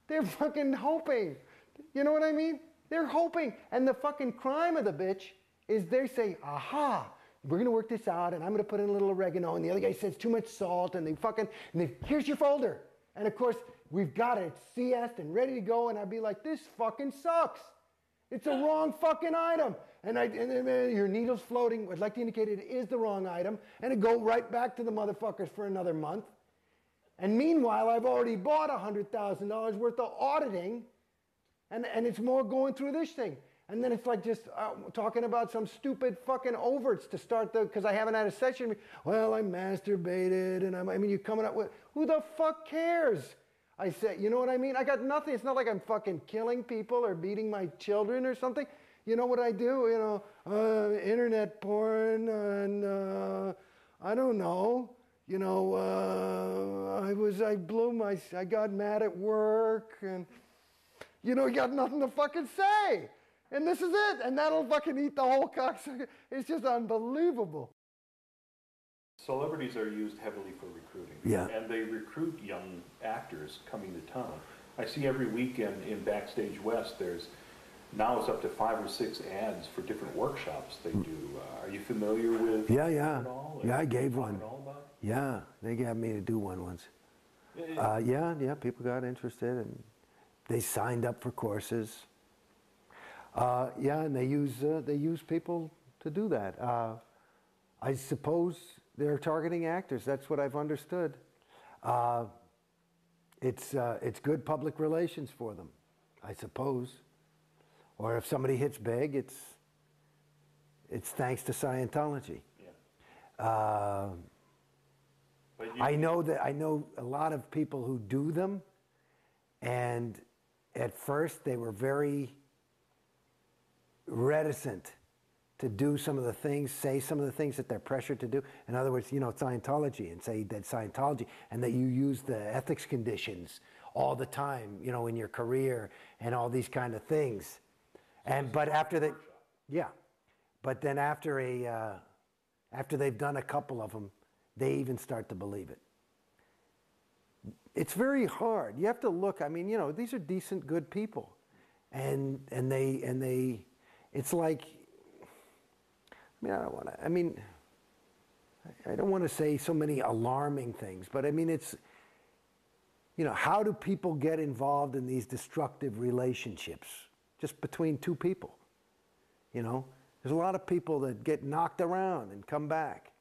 They're fucking hoping. You know what I mean? They're hoping. And the fucking crime of the bitch is they say, aha, we're going to work this out and I'm going to put in a little oregano. And the other guy says too much salt and here's your folder. And of course, we've got it CS'd and ready to go. And I'd be like, this fucking sucks. It's a wrong fucking item. And then your needle's floating. I'd like to indicate it is the wrong item. And it'd go right back to the motherfuckers for another month. And meanwhile, I've already bought $100,000 worth of auditing. And it's more going through this thing. And then it's like just talking about some stupid fucking overts to start because I haven't had a session. Well, I masturbated and you're coming up with, who the fuck cares? I said, you know what I mean? I got nothing. It's not like I'm fucking killing people or beating my children or something. You know what I do? You know, internet porn and I don't know. You know, I got mad at work and, you know, you got nothing to fucking say. And this is it. And that'll fucking eat the whole cocksucker. It's just unbelievable. Celebrities are used heavily for recruiting. Yeah. And they recruit young actors coming to town. I see every weekend in Backstage West, now it's up to 5 or 6 ads for different workshops they do. Are you familiar with Yeah. it all? Yeah, I gave one. All about it? Yeah, they got me to do one once. Yeah, people got interested and they signed up for courses. And they use people to do that. I suppose they're targeting actors. That's what I've understood. It's good public relations for them, I suppose. Or if somebody hits big, it's thanks to Scientology. Yeah. I know a lot of people who do them, and at first they were very reticent to do some of the things, say some of the things that they're pressured to do. In other words, you know, Scientology, and say that Scientology, and that you use the ethics conditions all the time, you know, in your career and all these kind of things. But after that, yeah. But then after they've done a couple of them, they even start to believe it. It's very hard. You have to look. I mean, you know, these are decent, good people, and they. It's like. I mean, I don't want to. I mean, I don't want to say so many alarming things, but I mean, it's, you know, how do people get involved in these destructive relationships just between two people? You know, there's a lot of people that get knocked around and come back.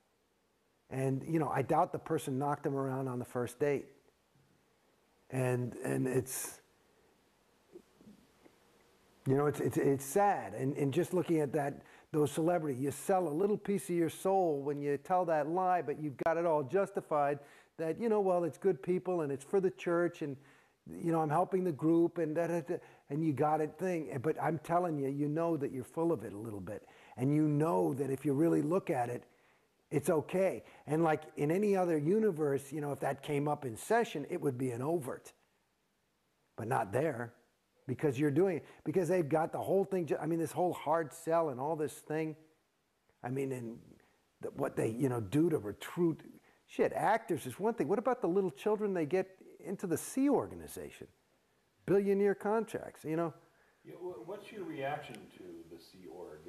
And, you know, I doubt the person knocked them around on the first date. And it's, you know, it's sad. And just looking at that, those celebrities, you sell a little piece of your soul when you tell that lie, but you've got it all justified that, you know, well, it's good people and it's for the church and, you know, I'm helping the group and and you got it thing. But I'm telling you, you know that you're full of it a little bit. And you know that if you really look at it, it's okay. And like in any other universe, you know, if that came up in session, it would be an overt. But not there. Because you're doing it, because they've got the whole thing, I mean, this whole hard sell and all this thing, I mean, and what they, you know, do to recruit, shit, actors is one thing. What about the little children they get into the Sea Organization? Billionaire contracts, you know? Yeah, what's your reaction to the Sea Org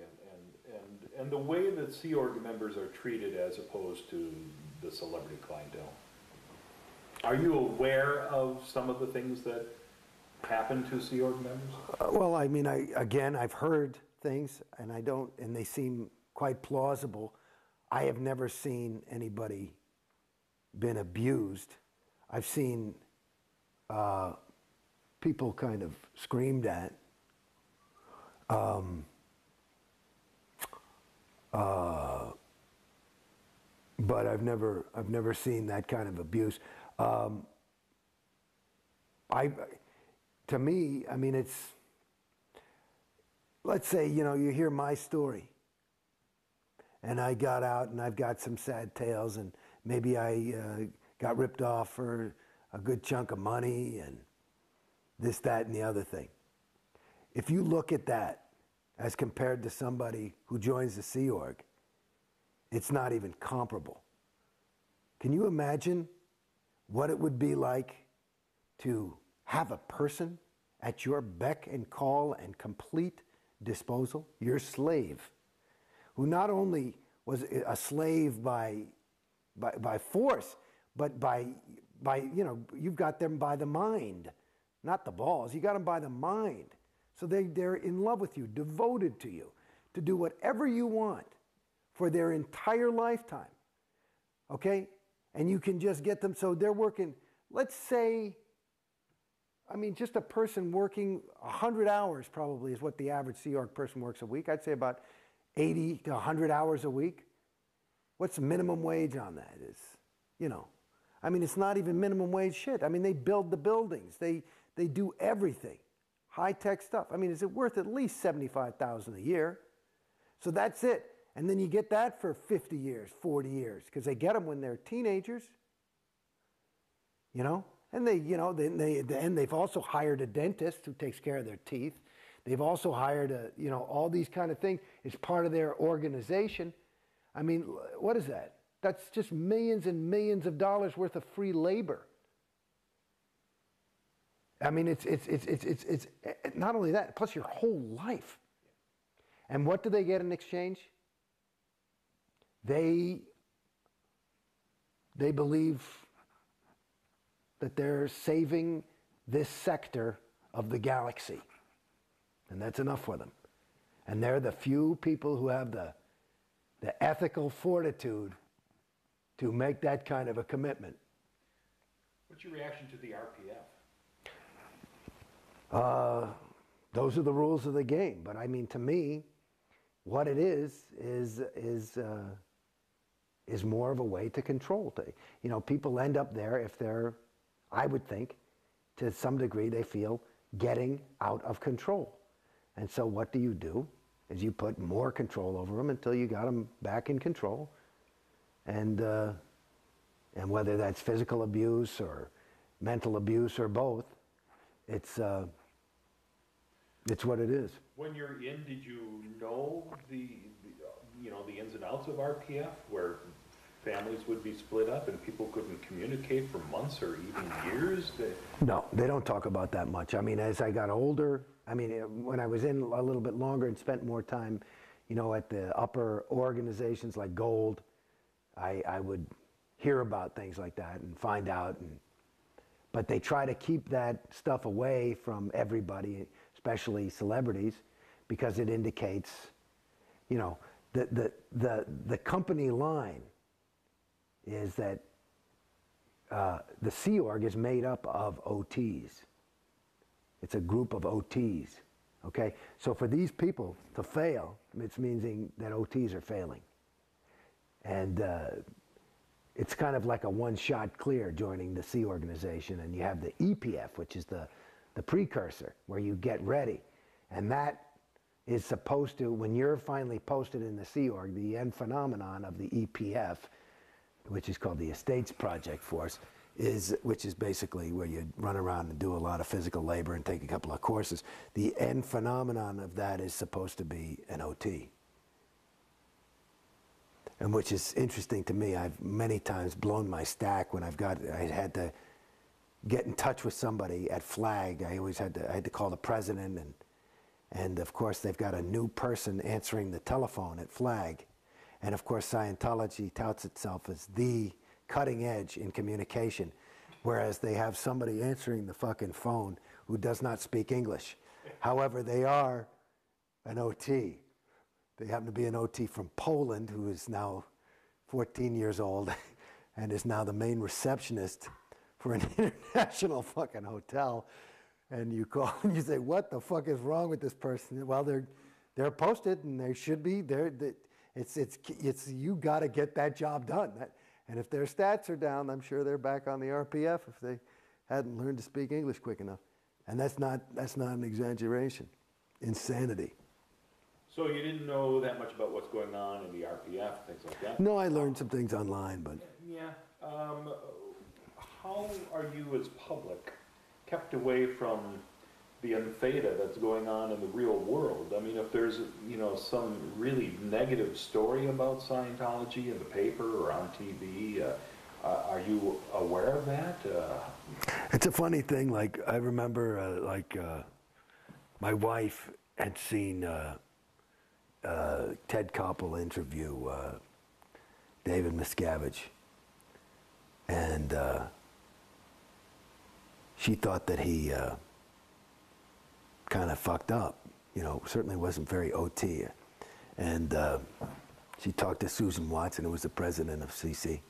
and the way that Sea Org members are treated as opposed to the celebrity clientele? Are you aware of some of the things that happen to Sea Org members? Well, I mean, I've heard things, and and they seem quite plausible. I have never seen anybody been abused. I've seen people kind of screamed at. But I've never seen that kind of abuse. To me, I mean, it's, let's say, you know, you hear my story and I got out and I've got some sad tales and maybe I got ripped off for a good chunk of money and this, that, and the other thing. If you look at that as compared to somebody who joins the Sea Org, it's not even comparable. Can you imagine what it would be like to have a person at your beck and call and complete disposal, your slave, who not only was a slave by force, but by you know, you've got them by the mind, not the balls. You got them by the mind. So they're in love with you, devoted to you, to do whatever you want for their entire lifetime. Okay? And you can just get them, so they're working, let's say, I mean, just a person working 100 hours probably is what the average Sea Org person works a week. I'd say about 80 to 100 hours a week. What's the minimum wage on that is, you know, I mean, it's not even minimum wage shit. I mean, they build the buildings. They do everything. High-tech stuff. I mean, is it worth at least $75,000 a year? So that's it. And then you get that for 50 years, 40 years, because they get them when they're teenagers, you know? And they, you know, they've also hired a dentist who takes care of their teeth. They've also hired you know, all these kind of things. It's part of their organization. I mean, what is that? That's just millions and millions of dollars worth of free labor. I mean, it's not only that, plus your whole life. And what do they get in exchange? They believe that they're saving this sector of the galaxy. And that's enough for them. And they're the few people who have the ethical fortitude to make that kind of a commitment. What's your reaction to the RPF? Those are the rules of the game. But I mean, to me, what it is more of a way to control. You know, people end up there if they're, I would think, to some degree they feel getting out of control. And so what do? Is you put more control over them until you got them back in control. And whether that's physical abuse or mental abuse or both, it's what it is. When you're in, did you know the ins and outs of RPF, where families would be split up and people couldn't communicate for months or even years? No, they don't talk about that much. I mean, as I got older, I mean, when I was in a little bit longer and spent more time, you know, at the upper organizations like Gold, I would hear about things like that and find out. But they try to keep that stuff away from everybody, especially celebrities, because it indicates, you know, the company line is that the Sea Org is made up of OTs. It's a group of OTs, okay? So for these people to fail, it's meaning that OTs are failing. And it's kind of like a one-shot clear joining the Sea Organization, and you have the EPF, which is the precursor, where you get ready. And that is supposed to, when you're finally posted in the Sea Org, the end phenomenon of the EPF, which is called the Estates Project Force, which is basically where you run around and do a lot of physical labor and take a couple of courses. The end phenomenon of that is supposed to be an OT. And which is interesting to me. I've many times blown my stack when I had to get in touch with somebody at Flag. I had to call the president, and of course they've got a new person answering the telephone at Flag. And of course Scientology touts itself as the cutting edge in communication, whereas they have somebody answering the fucking phone who does not speak English. However, they are an OT. They happen to be an OT from Poland who is now 14 years old and is now the main receptionist for an international fucking hotel. And you call and you say, what the fuck is wrong with this person? Well, they're posted and they should be. It's you got to get that job done. And if their stats are down, I'm sure they're back on the RPF if they hadn't learned to speak English quick enough. And that's not an exaggeration. Insanity. So you didn't know that much about what's going on in the RPF, things like that? No, I learned some things online, but... Yeah. How are you as public kept away from the untheta that's going on in the real world? I mean, if there's, you know, some really negative story about Scientology in the paper or on TV, are you aware of that? It's a funny thing. Like, I remember, my wife had seen... Ted Koppel interview David Miscavige, and she thought that he kind of fucked up, you know, certainly wasn't very OT, and she talked to Susan Watson, who was the president of CC,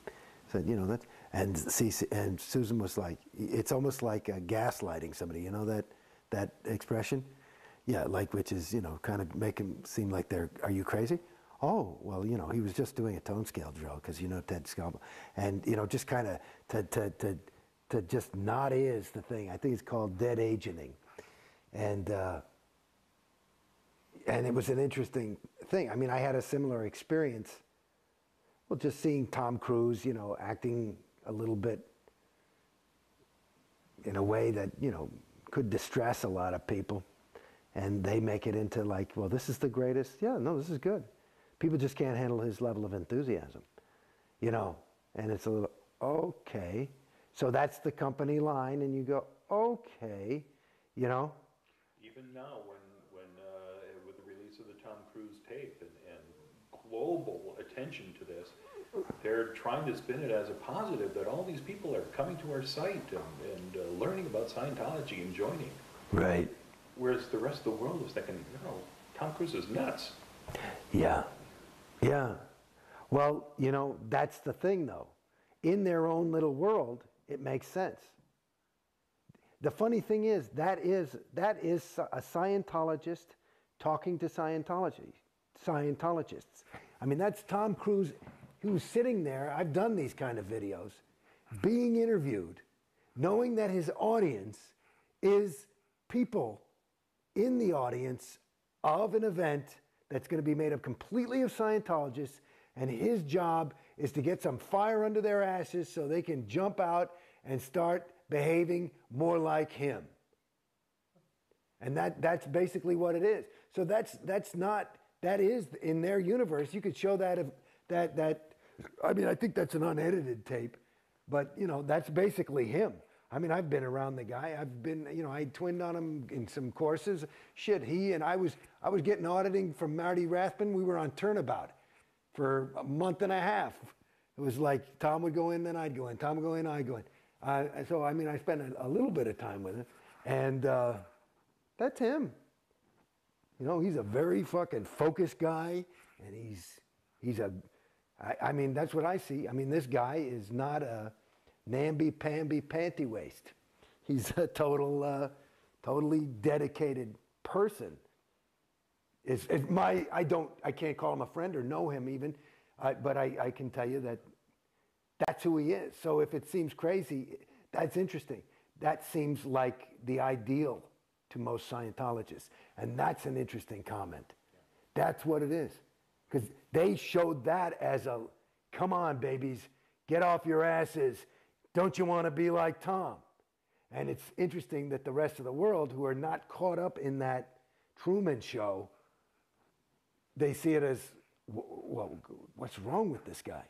said, you know, and Susan was like, it's almost like gaslighting somebody, you know that expression? Yeah, like, which is, you know, kind of make them seem like are you crazy? Oh, well, you know, he was just doing a tone scale drill because, you know, Ted Koppel. And, you know, just kind of to just not is the thing. I think it's called dead agenting. And it was an interesting thing. I mean, I had a similar experience. Well, just seeing Tom Cruise, you know, acting a little bit in a way that, you know, could distress a lot of people. And they make it into like, well, this is the greatest. Yeah, no, this is good. People just can't handle his level of enthusiasm, you know. And it's a little, okay. So that's the company line, and you go, okay, you know. Even now, when with the release of the Tom Cruise tape and global attention to this, they're trying to spin it as a positive that all these people are coming to our site and learning about Scientology and joining. Right. Whereas the rest of the world is thinking, no, Tom Cruise is nuts. Yeah. Yeah. Well, you know, that's the thing, though. In their own little world, it makes sense. The funny thing is that is a Scientologist talking to Scientologists. I mean, that's Tom Cruise who's sitting there. I've done these kind of videos, being interviewed, knowing that his audience is people in the audience of an event that's going to be made up completely of Scientologists, and his job is to get some fire under their asses so they can jump out and start behaving more like him. And that's basically what it is. So that is in their universe. You could show that I mean, I think that's an unedited tape, but you know, that's basically him. I mean, I've been around the guy. I've been, you know, I twinned on him in some courses. Shit, I was getting auditing from Marty Rathbun. We were on Turnabout for a month and a half. It was like Tom would go in, then I'd go in. Tom would go in, I'd go in. So, I mean, I spent a little bit of time with him. And that's him. You know, he's a very fucking focused guy. And I mean, that's what I see. I mean, this guy is not a namby-pamby panty waist. He's a totally dedicated person. I can't call him a friend or know him even, but I can tell you that that's who he is. So if it seems crazy, that's interesting. That seems like the ideal to most Scientologists. And that's an interesting comment. That's what it is. Because they showed that as a, come on, babies, get off your asses. Don't you want to be like Tom? And it's interesting that the rest of the world, who are not caught up in that Truman Show, they see it as, well, what's wrong with this guy?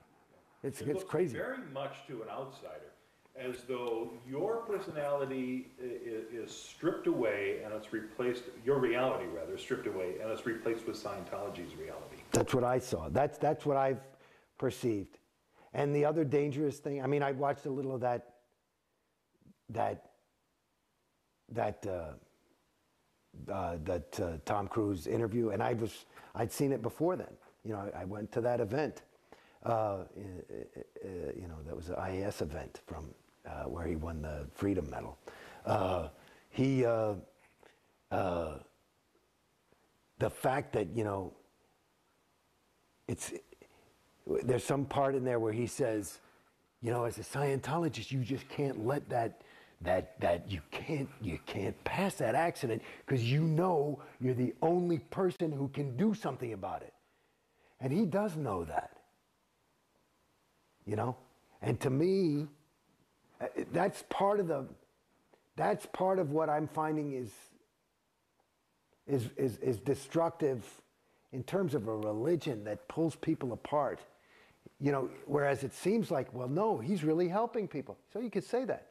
It's crazy. Very much to an outsider, as though your personality is stripped away and it's replaced, your reality rather, stripped away and it's replaced with Scientology's reality. That's what I saw. That's what I've perceived. And the other dangerous thing, I mean, I watched a little of that Tom Cruise interview, and I'd seen it before then. You know, I went to that event. You know, that was an IAS event from where he won the Freedom Medal. The fact that, you know, there's some part in there where he says, you know, as a Scientologist, you just can't let you can't pass that accident because you know you're the only person who can do something about it. And he does know that. You know? And to me, that's part of what I'm finding is destructive in terms of a religion that pulls people apart. You know, whereas it seems like, well, no, he's really helping people. So you could say that.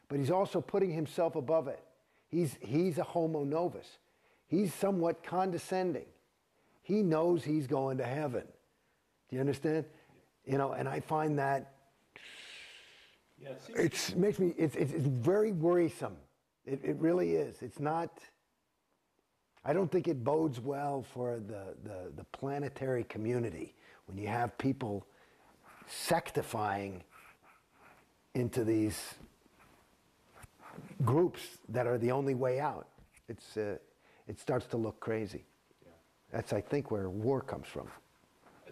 But he's also putting himself above it. He's a homo novus. He's somewhat condescending. He knows he's going to heaven. Do you understand? You know, and I find that it's very worrisome. It really is. It's not. I don't think it bodes well for the planetary community when you have people sectifying into these groups that are the only way out. It starts to look crazy. Yeah. That's, I think, where war comes from.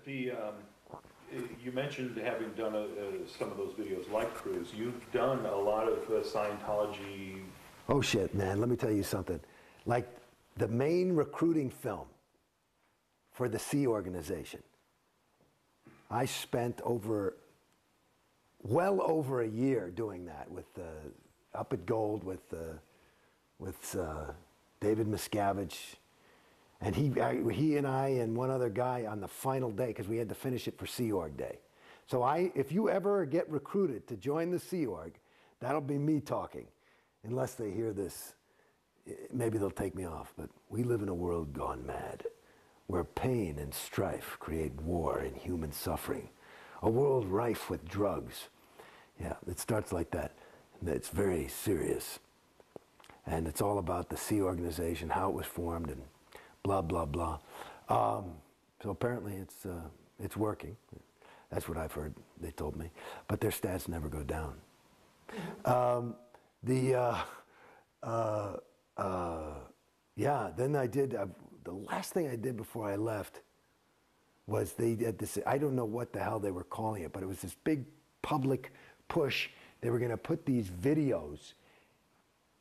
You mentioned having done some of those videos like Cruise. You've done a lot of Scientology. Oh shit, man! Let me tell you something. Like the main recruiting film for the Sea organization, I spent well over a year doing that with Up at Gold with David Miscavige. And he and I and one other guy on the final day, because we had to finish it for Sea Org Day. So if you ever get recruited to join the Sea Org, that'll be me talking. Unless they hear this, maybe they'll take me off. But we live in a world gone mad, where pain and strife create war and human suffering. A world rife with drugs. Yeah, it starts like that. It's very serious. And it's all about the Sea Organization, how it was formed, and blah, blah, blah. So apparently it's working. That's what I've heard, they told me. But their stats never go down. Yeah, then I did, the last thing I did before I left was they did this, I don't know what the hell they were calling it, but it was this big public push. They were going to put these videos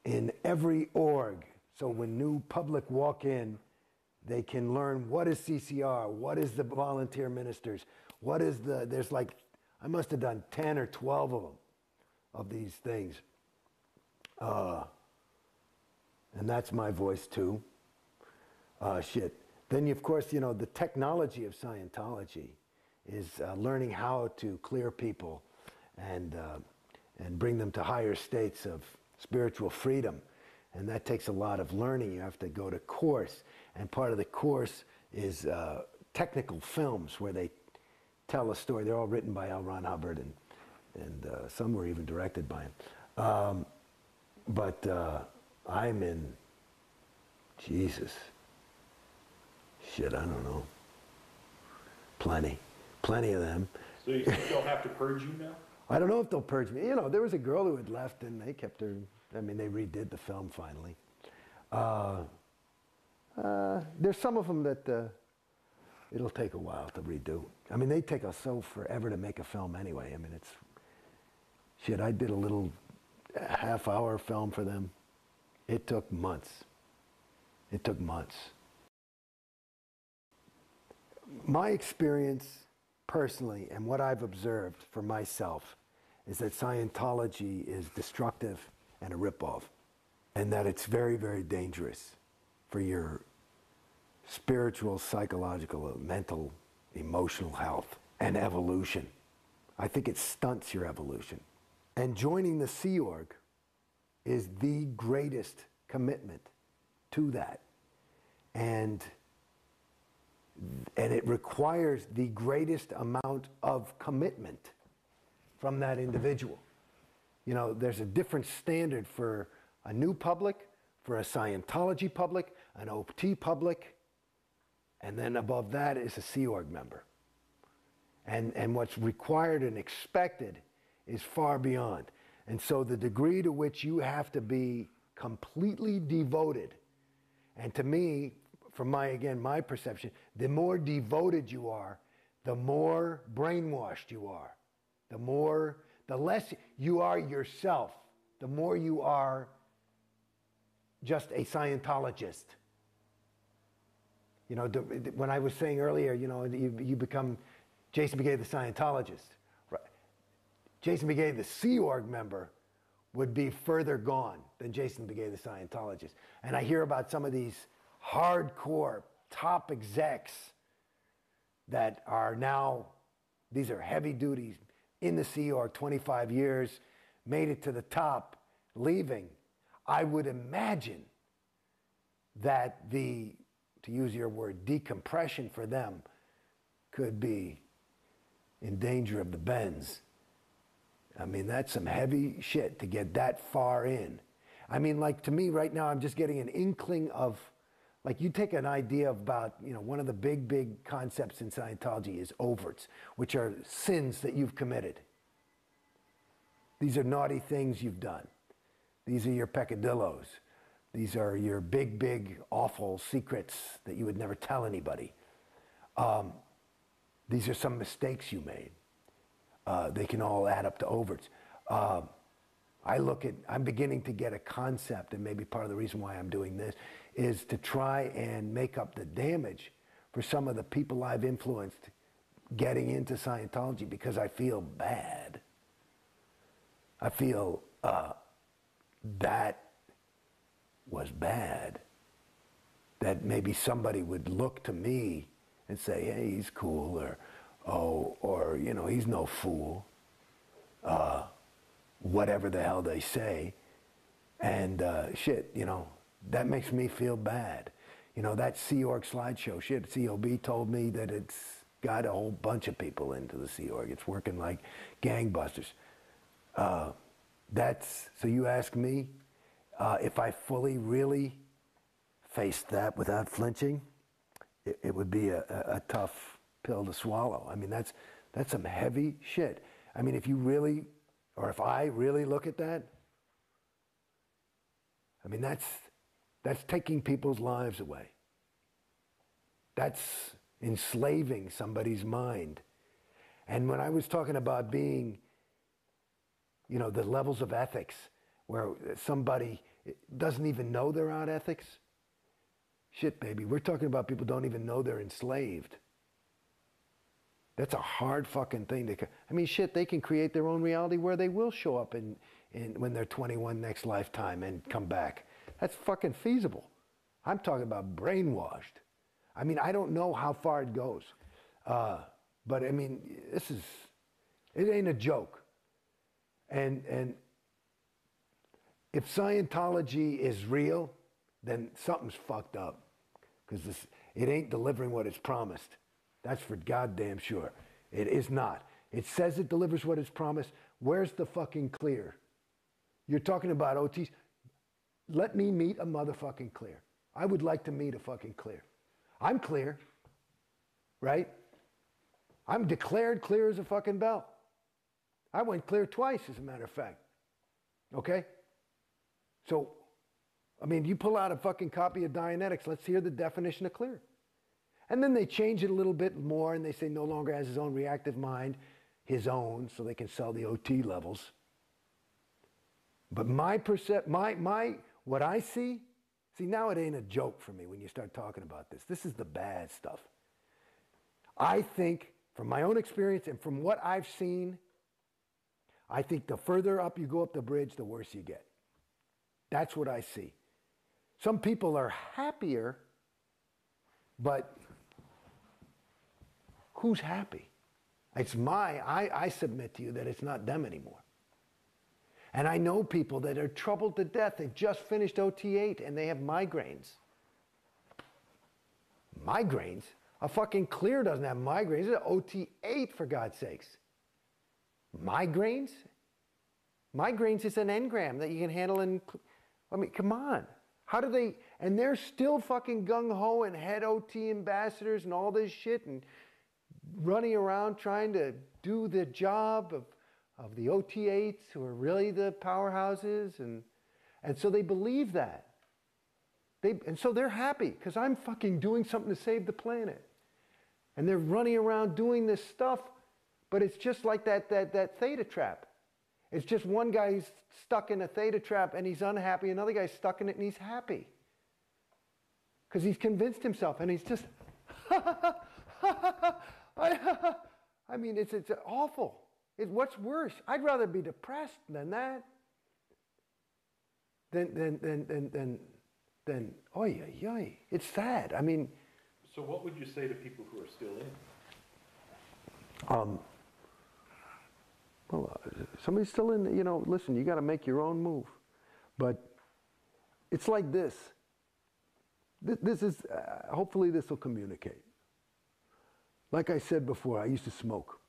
in every org. So when new public walk in, they can learn what is CCR, what is the volunteer ministers, there's like, I must have done 10 or 12 of them, of these things. And that's my voice too. Shit. Then, of course, you know, the technology of Scientology is learning how to clear people and bring them to higher states of spiritual freedom. And that takes a lot of learning. You have to go to course. And part of the course is technical films where they tell a story. They're all written by L. Ron Hubbard, and some were even directed by him. But I'm in, Jesus, shit, I don't know. Plenty of them. So you think they'll have to purge you now? I don't know if they'll purge me. You know, there was a girl who had left, and they kept her. I mean, they redid the film finally. There's some of them that it'll take a while to redo. I mean, they take us so forever to make a film anyway. I mean, it's shit. I did a little half-hour film for them. It took months. It took months. My experience personally, and what I've observed for myself, is that Scientology is destructive and a ripoff, and that it's very, very dangerous for your spiritual, psychological, mental, emotional health and evolution. I think it stunts your evolution. And joining the Sea Org is the greatest commitment to that. And it requires the greatest amount of commitment from that individual. You know, there's a different standard for a new public, for a Scientology public, an OT public, and then above that is a Sea Org member. And what's required and expected is far beyond. And so the degree to which you have to be completely devoted, and to me, from my perception, the more devoted you are, the more brainwashed you are. The less you are yourself, the more you are just a Scientologist. You know, when I was saying earlier, you know, you become Jason Beghe the Scientologist. Right? Jason Beghe the Sea Org member would be further gone than Jason Beghe the Scientologist. And I hear about some of these hardcore top execs that are now, these are heavy duties in the Sea Org, 25 years, made it to the top, leaving. I would imagine that the, to use your word, decompression for them could be in danger of the bends. I mean, that's some heavy shit to get that far in. I mean, like, to me right now, I'm just getting an inkling of, like, you take an idea about, you know, one of the big concepts in Scientology is overts, which are sins that you've committed. These are naughty things you've done. These are your peccadillos. These are your big, awful secrets that you would never tell anybody. These are some mistakes you made. They can all add up to overts. I'm beginning to get a concept, and maybe part of the reason why I'm doing this is to try and make up the damage for some of the people I've influenced getting into Scientology, because I feel bad. I feel that was bad. That maybe somebody would look to me and say, hey, he's cool, or you know, he's no fool. Whatever the hell they say. And shit, you know, that makes me feel bad. You know, that Sea Org slideshow, shit, COB told me that it's got a whole bunch of people into the Sea Org. It's working like gangbusters. So you ask me if I fully, really faced that without flinching, it would be a tough pill to swallow. I mean, that's some heavy shit. I mean, if you really, or if I really look at that, I mean, that's taking people's lives away. That's enslaving somebody's mind. And when I was talking about being, you know, the levels of ethics, where somebody doesn't even know they're out ethics, shit, baby, we're talking about people don't even know they're enslaved. That's a hard fucking thing to, I mean, shit, they can create their own reality where they will show up when they're 21 next lifetime and come back. That's fucking feasible. I'm talking about brainwashed. I mean, I don't know how far it goes. But I mean, it ain't a joke. And if Scientology is real, then something's fucked up. Because it ain't delivering what it's promised. That's for goddamn sure. It is not. It says it delivers what it's promised. Where's the fucking clear? You're talking about OTs. Let me meet a motherfucking clear. I would like to meet a fucking clear. I'm clear, right? I'm declared clear as a fucking bell. I went clear twice, as a matter of fact. Okay? So, I mean, you pull out a fucking copy of Dianetics, let's hear the definition of clear. And then they change it a little bit more, and they say no longer has his own reactive mind, his own, so they can sell the OT levels. But what I see now it ain't a joke for me when you start talking about this. This is the bad stuff. I think, from my own experience and from what I've seen, I think the further up you go up the bridge, the worse you get. That's what I see. Some people are happier, but who's happy? I submit to you that it's not them anymore. And I know people that are troubled to death. They've just finished OT8 and they have migraines. Migraines? A fucking clear doesn't have migraines. It's an OT8, for God's sakes. Migraines? Migraines is an engram that you can handle in... I mean, come on. How do they... And they're still fucking gung-ho and head OT ambassadors and all this shit and running around trying to do the job of the OT8s who are really the powerhouses. And so they believe that. And so they're happy because I'm fucking doing something to save the planet. And they're running around doing this stuff, but it's just like that theta trap. It's just one guy's stuck in a theta trap and he's unhappy, another guy's stuck in it and he's happy. Because he's convinced himself and he's just, I mean, it's awful. What's worse? I'd rather be depressed than that. Than oy, oy, oy. It's sad. I mean. So what would you say to people who are still in? Well, somebody's still in, listen, you got to make your own move. But it's like this. This is, hopefully this will communicate. Like I said before, I used to smoke.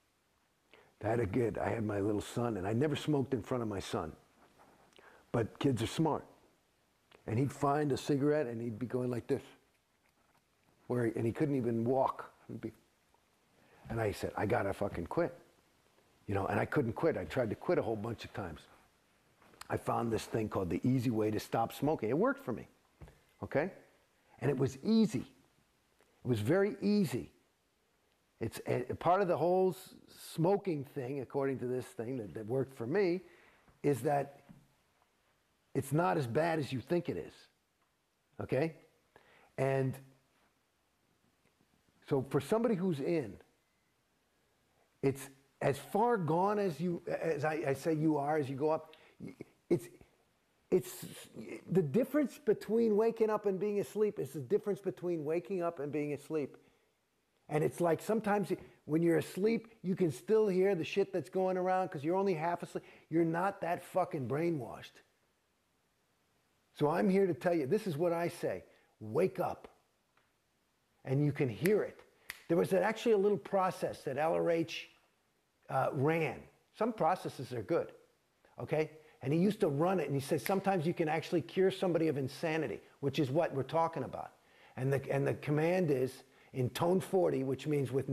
I had my little son, and I never smoked in front of my son. But kids are smart. And he'd find a cigarette, and he'd be going like this. And he couldn't even walk. And I said, I got to fucking quit. And I couldn't quit. I tried to quit a whole bunch of times. I found this thing called the easy way to stop smoking. It worked for me, okay? And it was easy. It was very easy. It's part of the whole smoking thing, according to this thing that worked for me, is that it's not as bad as you think it is, okay? And so for somebody who's in, it's as far gone as I say you are as you go up. It's the difference between waking up and being asleep is the difference between waking up and being asleep. And it's like sometimes when you're asleep, you can still hear the shit that's going around because you're only half asleep. You're not that fucking brainwashed. So I'm here to tell you, this is what I say. Wake up. And you can hear it. There was actually a little process that LRH ran. Some processes are good, okay? And he used to run it, and he says sometimes you can actually cure somebody of insanity, which is what we're talking about. And the command is in tone 40, which means with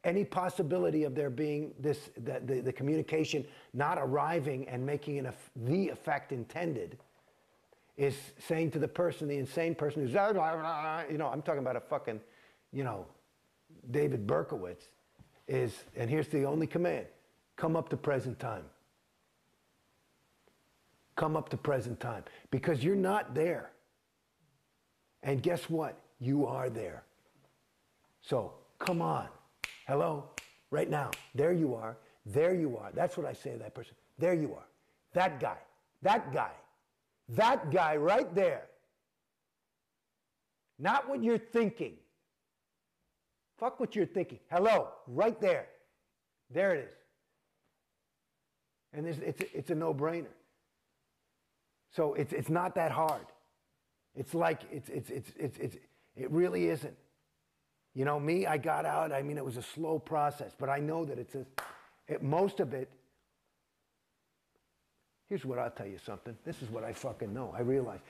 any possibility of there being the communication not arriving and making the effect intended, is saying to the person, the insane person who's, I'm talking about a fucking, David Berkowitz, and here's the only command, come up to present time. Come up to present time. Because you're not there. And guess what? You are there. So, come on. Hello? Right now. There you are. There you are. That's what I say to that person. There you are. That guy. That guy. That guy right there. Not what you're thinking. Fuck what you're thinking. Hello, right there. There it is. And it's a no-brainer. So it's not that hard. It's like it really isn't. You know, me, I got out. I mean, it was a slow process, but I know that most of it. Here's what I'll tell you something. This is what I fucking know. I realize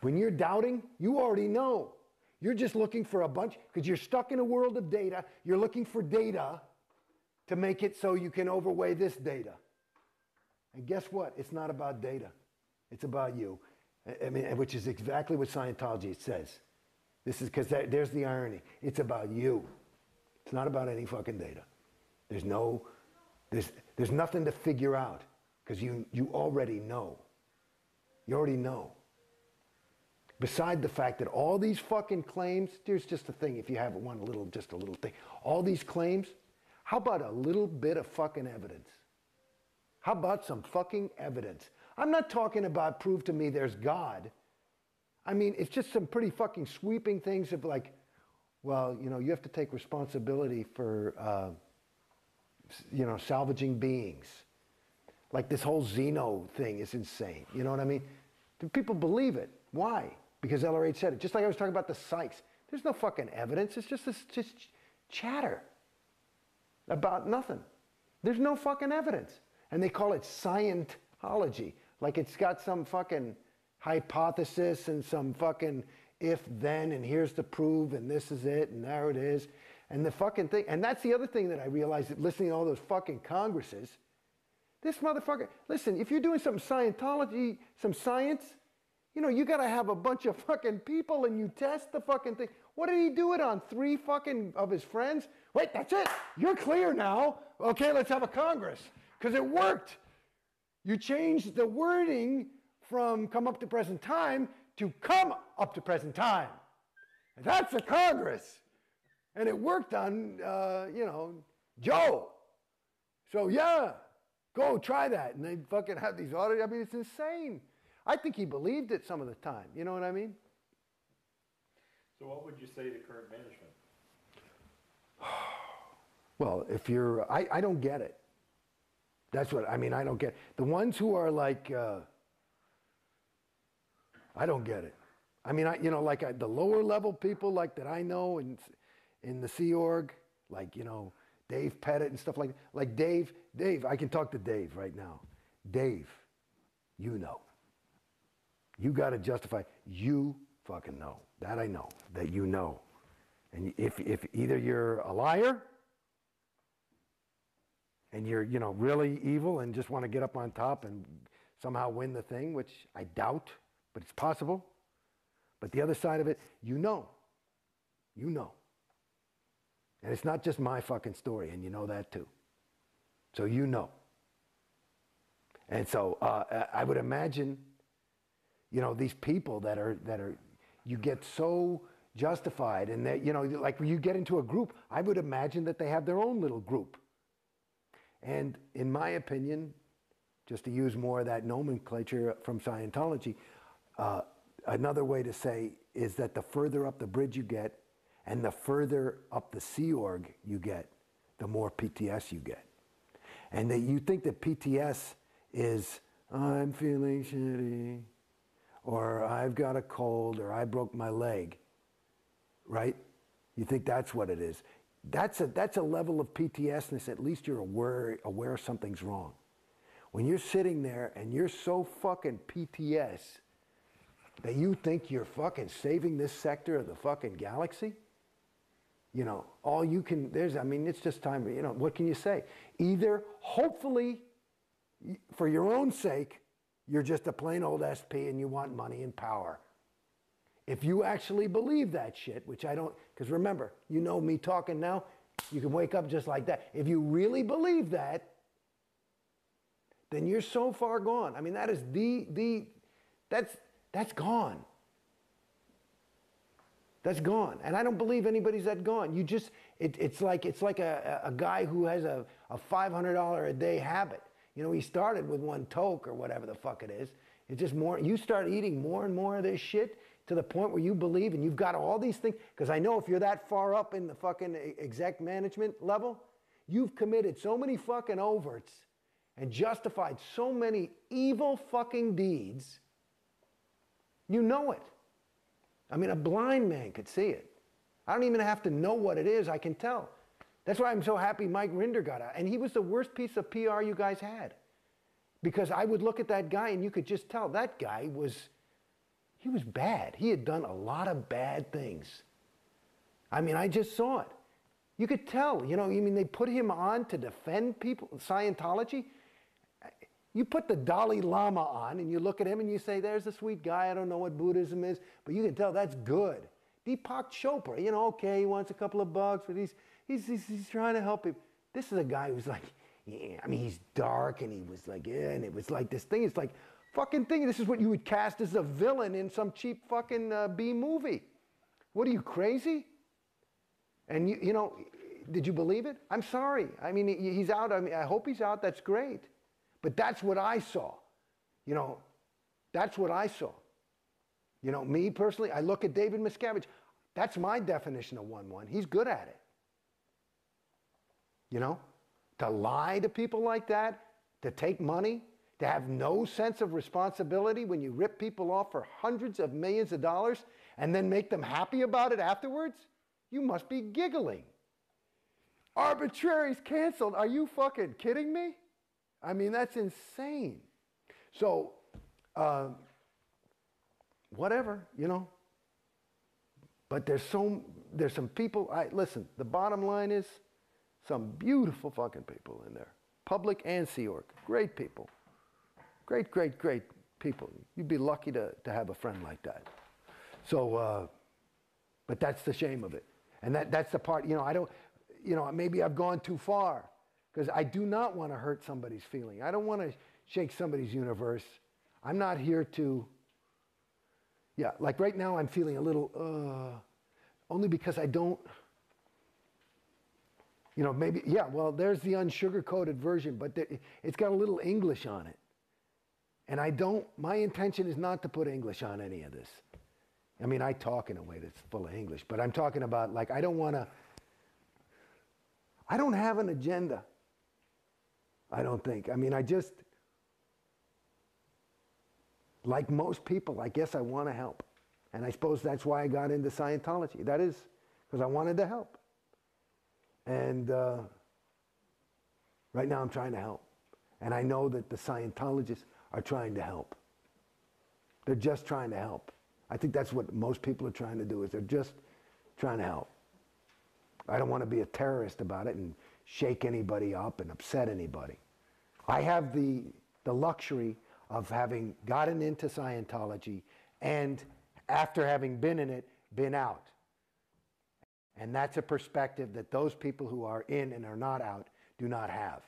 when you're doubting, you already know. You're just looking for a bunch, because you're stuck in a world of data. You're looking for data to make it so you can overweigh this data. And guess what? It's not about data. It's about you. I mean, which is exactly what Scientology says. This is because there's the irony. It's about you. It's not about any fucking data. There's nothing to figure out, because you already know. You already know. Beside the fact that all these fucking claims, here's just a thing, if you have just a little thing. All these claims, how about a little bit of fucking evidence? How about some fucking evidence? I'm not talking about prove to me there's God. I mean, it's just some pretty fucking sweeping things of like, well, you know, you have to take responsibility for, you know, salvaging beings. Like this whole Xeno thing is insane. You know what I mean? Do people believe it? Why? Because LRH said it. Just like I was talking about the psychs. There's no fucking evidence. It's just chatter about nothing. Then no fucking evidence. And they call it Scientology. Like it's got some fucking hypothesis and some fucking if then and here's the proof and this is it and there it is. And the fucking thing. And that's the other thing that I realized that listening to all those fucking congresses. This motherfucker, listen, if you're doing some Scientology, some science, you know, you got to have a bunch of fucking people and you test the fucking thing. What did he do it on? 3 fucking of his friends? Wait, that's it. You're clear now. Okay, let's have a Congress. Because it worked. You changed the wording from come up to present time to come up to present time. And that's a Congress. And it worked on, you know, Joe. So, yeah, go try that. And they fucking have these audits. I mean, it's insane. I think he believed it some of the time. You know what I mean? So what would you say to current management? Well, if you're, I don't get it. That's what, I mean, I don't get it. The ones who are like, I don't get it. I mean, you know, like the lower level people like that I know in the Sea Org, like, you know, Dave Pettit and stuff like that. Like Dave, I can talk to Dave right now. Dave, you know. You got to justify, you fucking know. That I know, that you know. And if either you're a liar and you're, you know, really evil and just want to get up on top and somehow win the thing, which I doubt, but it's possible. But the other side of it, you know. You know. And it's not just my fucking story, and you know that too. So you know. And so I would imagine, you know, these people that are, you get so justified, and that, you know, like when you get into a group, I would imagine that they have their own little group. And in my opinion, just to use more of that nomenclature from Scientology, another way to say is that the further up the bridge you get, and the further up the Sea Org you get, the more PTS you get. And that you think that PTS is, I'm feeling shitty, or I've got a cold, or I broke my leg, right? You think that's what it is. That's a level of PTSness, at least you're aware something's wrong. When you're sitting there and you're so fucking PTS that you think you're fucking saving this sector of the fucking galaxy, you know, all you can, I mean, it's just time, you know, what can you say? Either, hopefully, for your own sake, you're just a plain old SP and you want money and power. If you actually believe that shit, which I don't, because remember, you know me talking now, you can wake up just like that. If you really believe that, then you're so far gone. I mean, that is that's gone. That's gone. And I don't believe anybody's that gone. You just, it's like a guy who has a $500 a day habit. You know, he started with one toke or whatever the fuck it is. It's just more, you start eating more and more of this shit to the point where you believe, and you've got all these things, because I know if you're that far up in the fucking exec management level, you've committed so many fucking overts and justified so many evil fucking deeds, you know it. I mean, a blind man could see it. I don't even have to know what it is. I can tell. That's why I'm so happy Mike Rinder got out. And he was the worst piece of PR you guys had. Because I would look at that guy and you could just tell that guy he was bad. He had done a lot of bad things. I mean, I just saw it. You could tell, you know, I mean, they put him on to defend people, Scientology. You put the Dalai Lama on and you look at him and you say, there's a sweet guy, I don't know what Buddhism is, but you can tell that's good. Deepak Chopra, you know, okay, he wants a couple of bucks, but he's trying to help him. This is a guy who's like, yeah, I mean, he's dark and he was like, yeah, and it was like this thing, it's like, fucking thing, this is what you would cast as a villain in some cheap fucking B movie. What are you, crazy? And you know, did you believe it? I'm sorry. I mean, he's out. I mean, I hope he's out. That's great. But that's what I saw. You know, that's what I saw. You know, me personally, I look at David Miscavige. That's my definition of 1-1. He's good at it. You know, to lie to people like that, to take money, to have no sense of responsibility when you rip people off for hundreds of millions of dollars and then make them happy about it afterwards? You must be giggling. Arbitrary's canceled. Are you fucking kidding me? I mean, that's insane. So, whatever, you know. But there's some people, listen, the bottom line is some beautiful fucking people in there. Public and Sea Org. Great people. Great, great, great people. You'd be lucky to have a friend like that. So, but that's the shame of it. And that's the part, you know, I don't, you know, maybe I've gone too far because I do not want to hurt somebody's feeling. I don't want to shake somebody's universe. I'm not here to, yeah, like right now I'm feeling a little, only because I don't, you know, maybe, yeah, well, there's the unsugar-coated version, but it's got a little English on it. And my intention is not to put English on any of this. I mean, I talk in a way that's full of English, but I'm talking about, like, I don't have an agenda. I don't think. I mean, like most people, I guess I want to help. And I suppose that's why I got into Scientology. That is because I wanted to help. And right now I'm trying to help. And I know that the Scientologists are trying to help. They're just trying to help. I think that's what most people are trying to do, is they're just trying to help. I don't want to be a terrorist about it and shake anybody up and upset anybody. I have the luxury of having gotten into Scientology and after having been in it, been out. And that's a perspective that those people who are in and are not out do not have.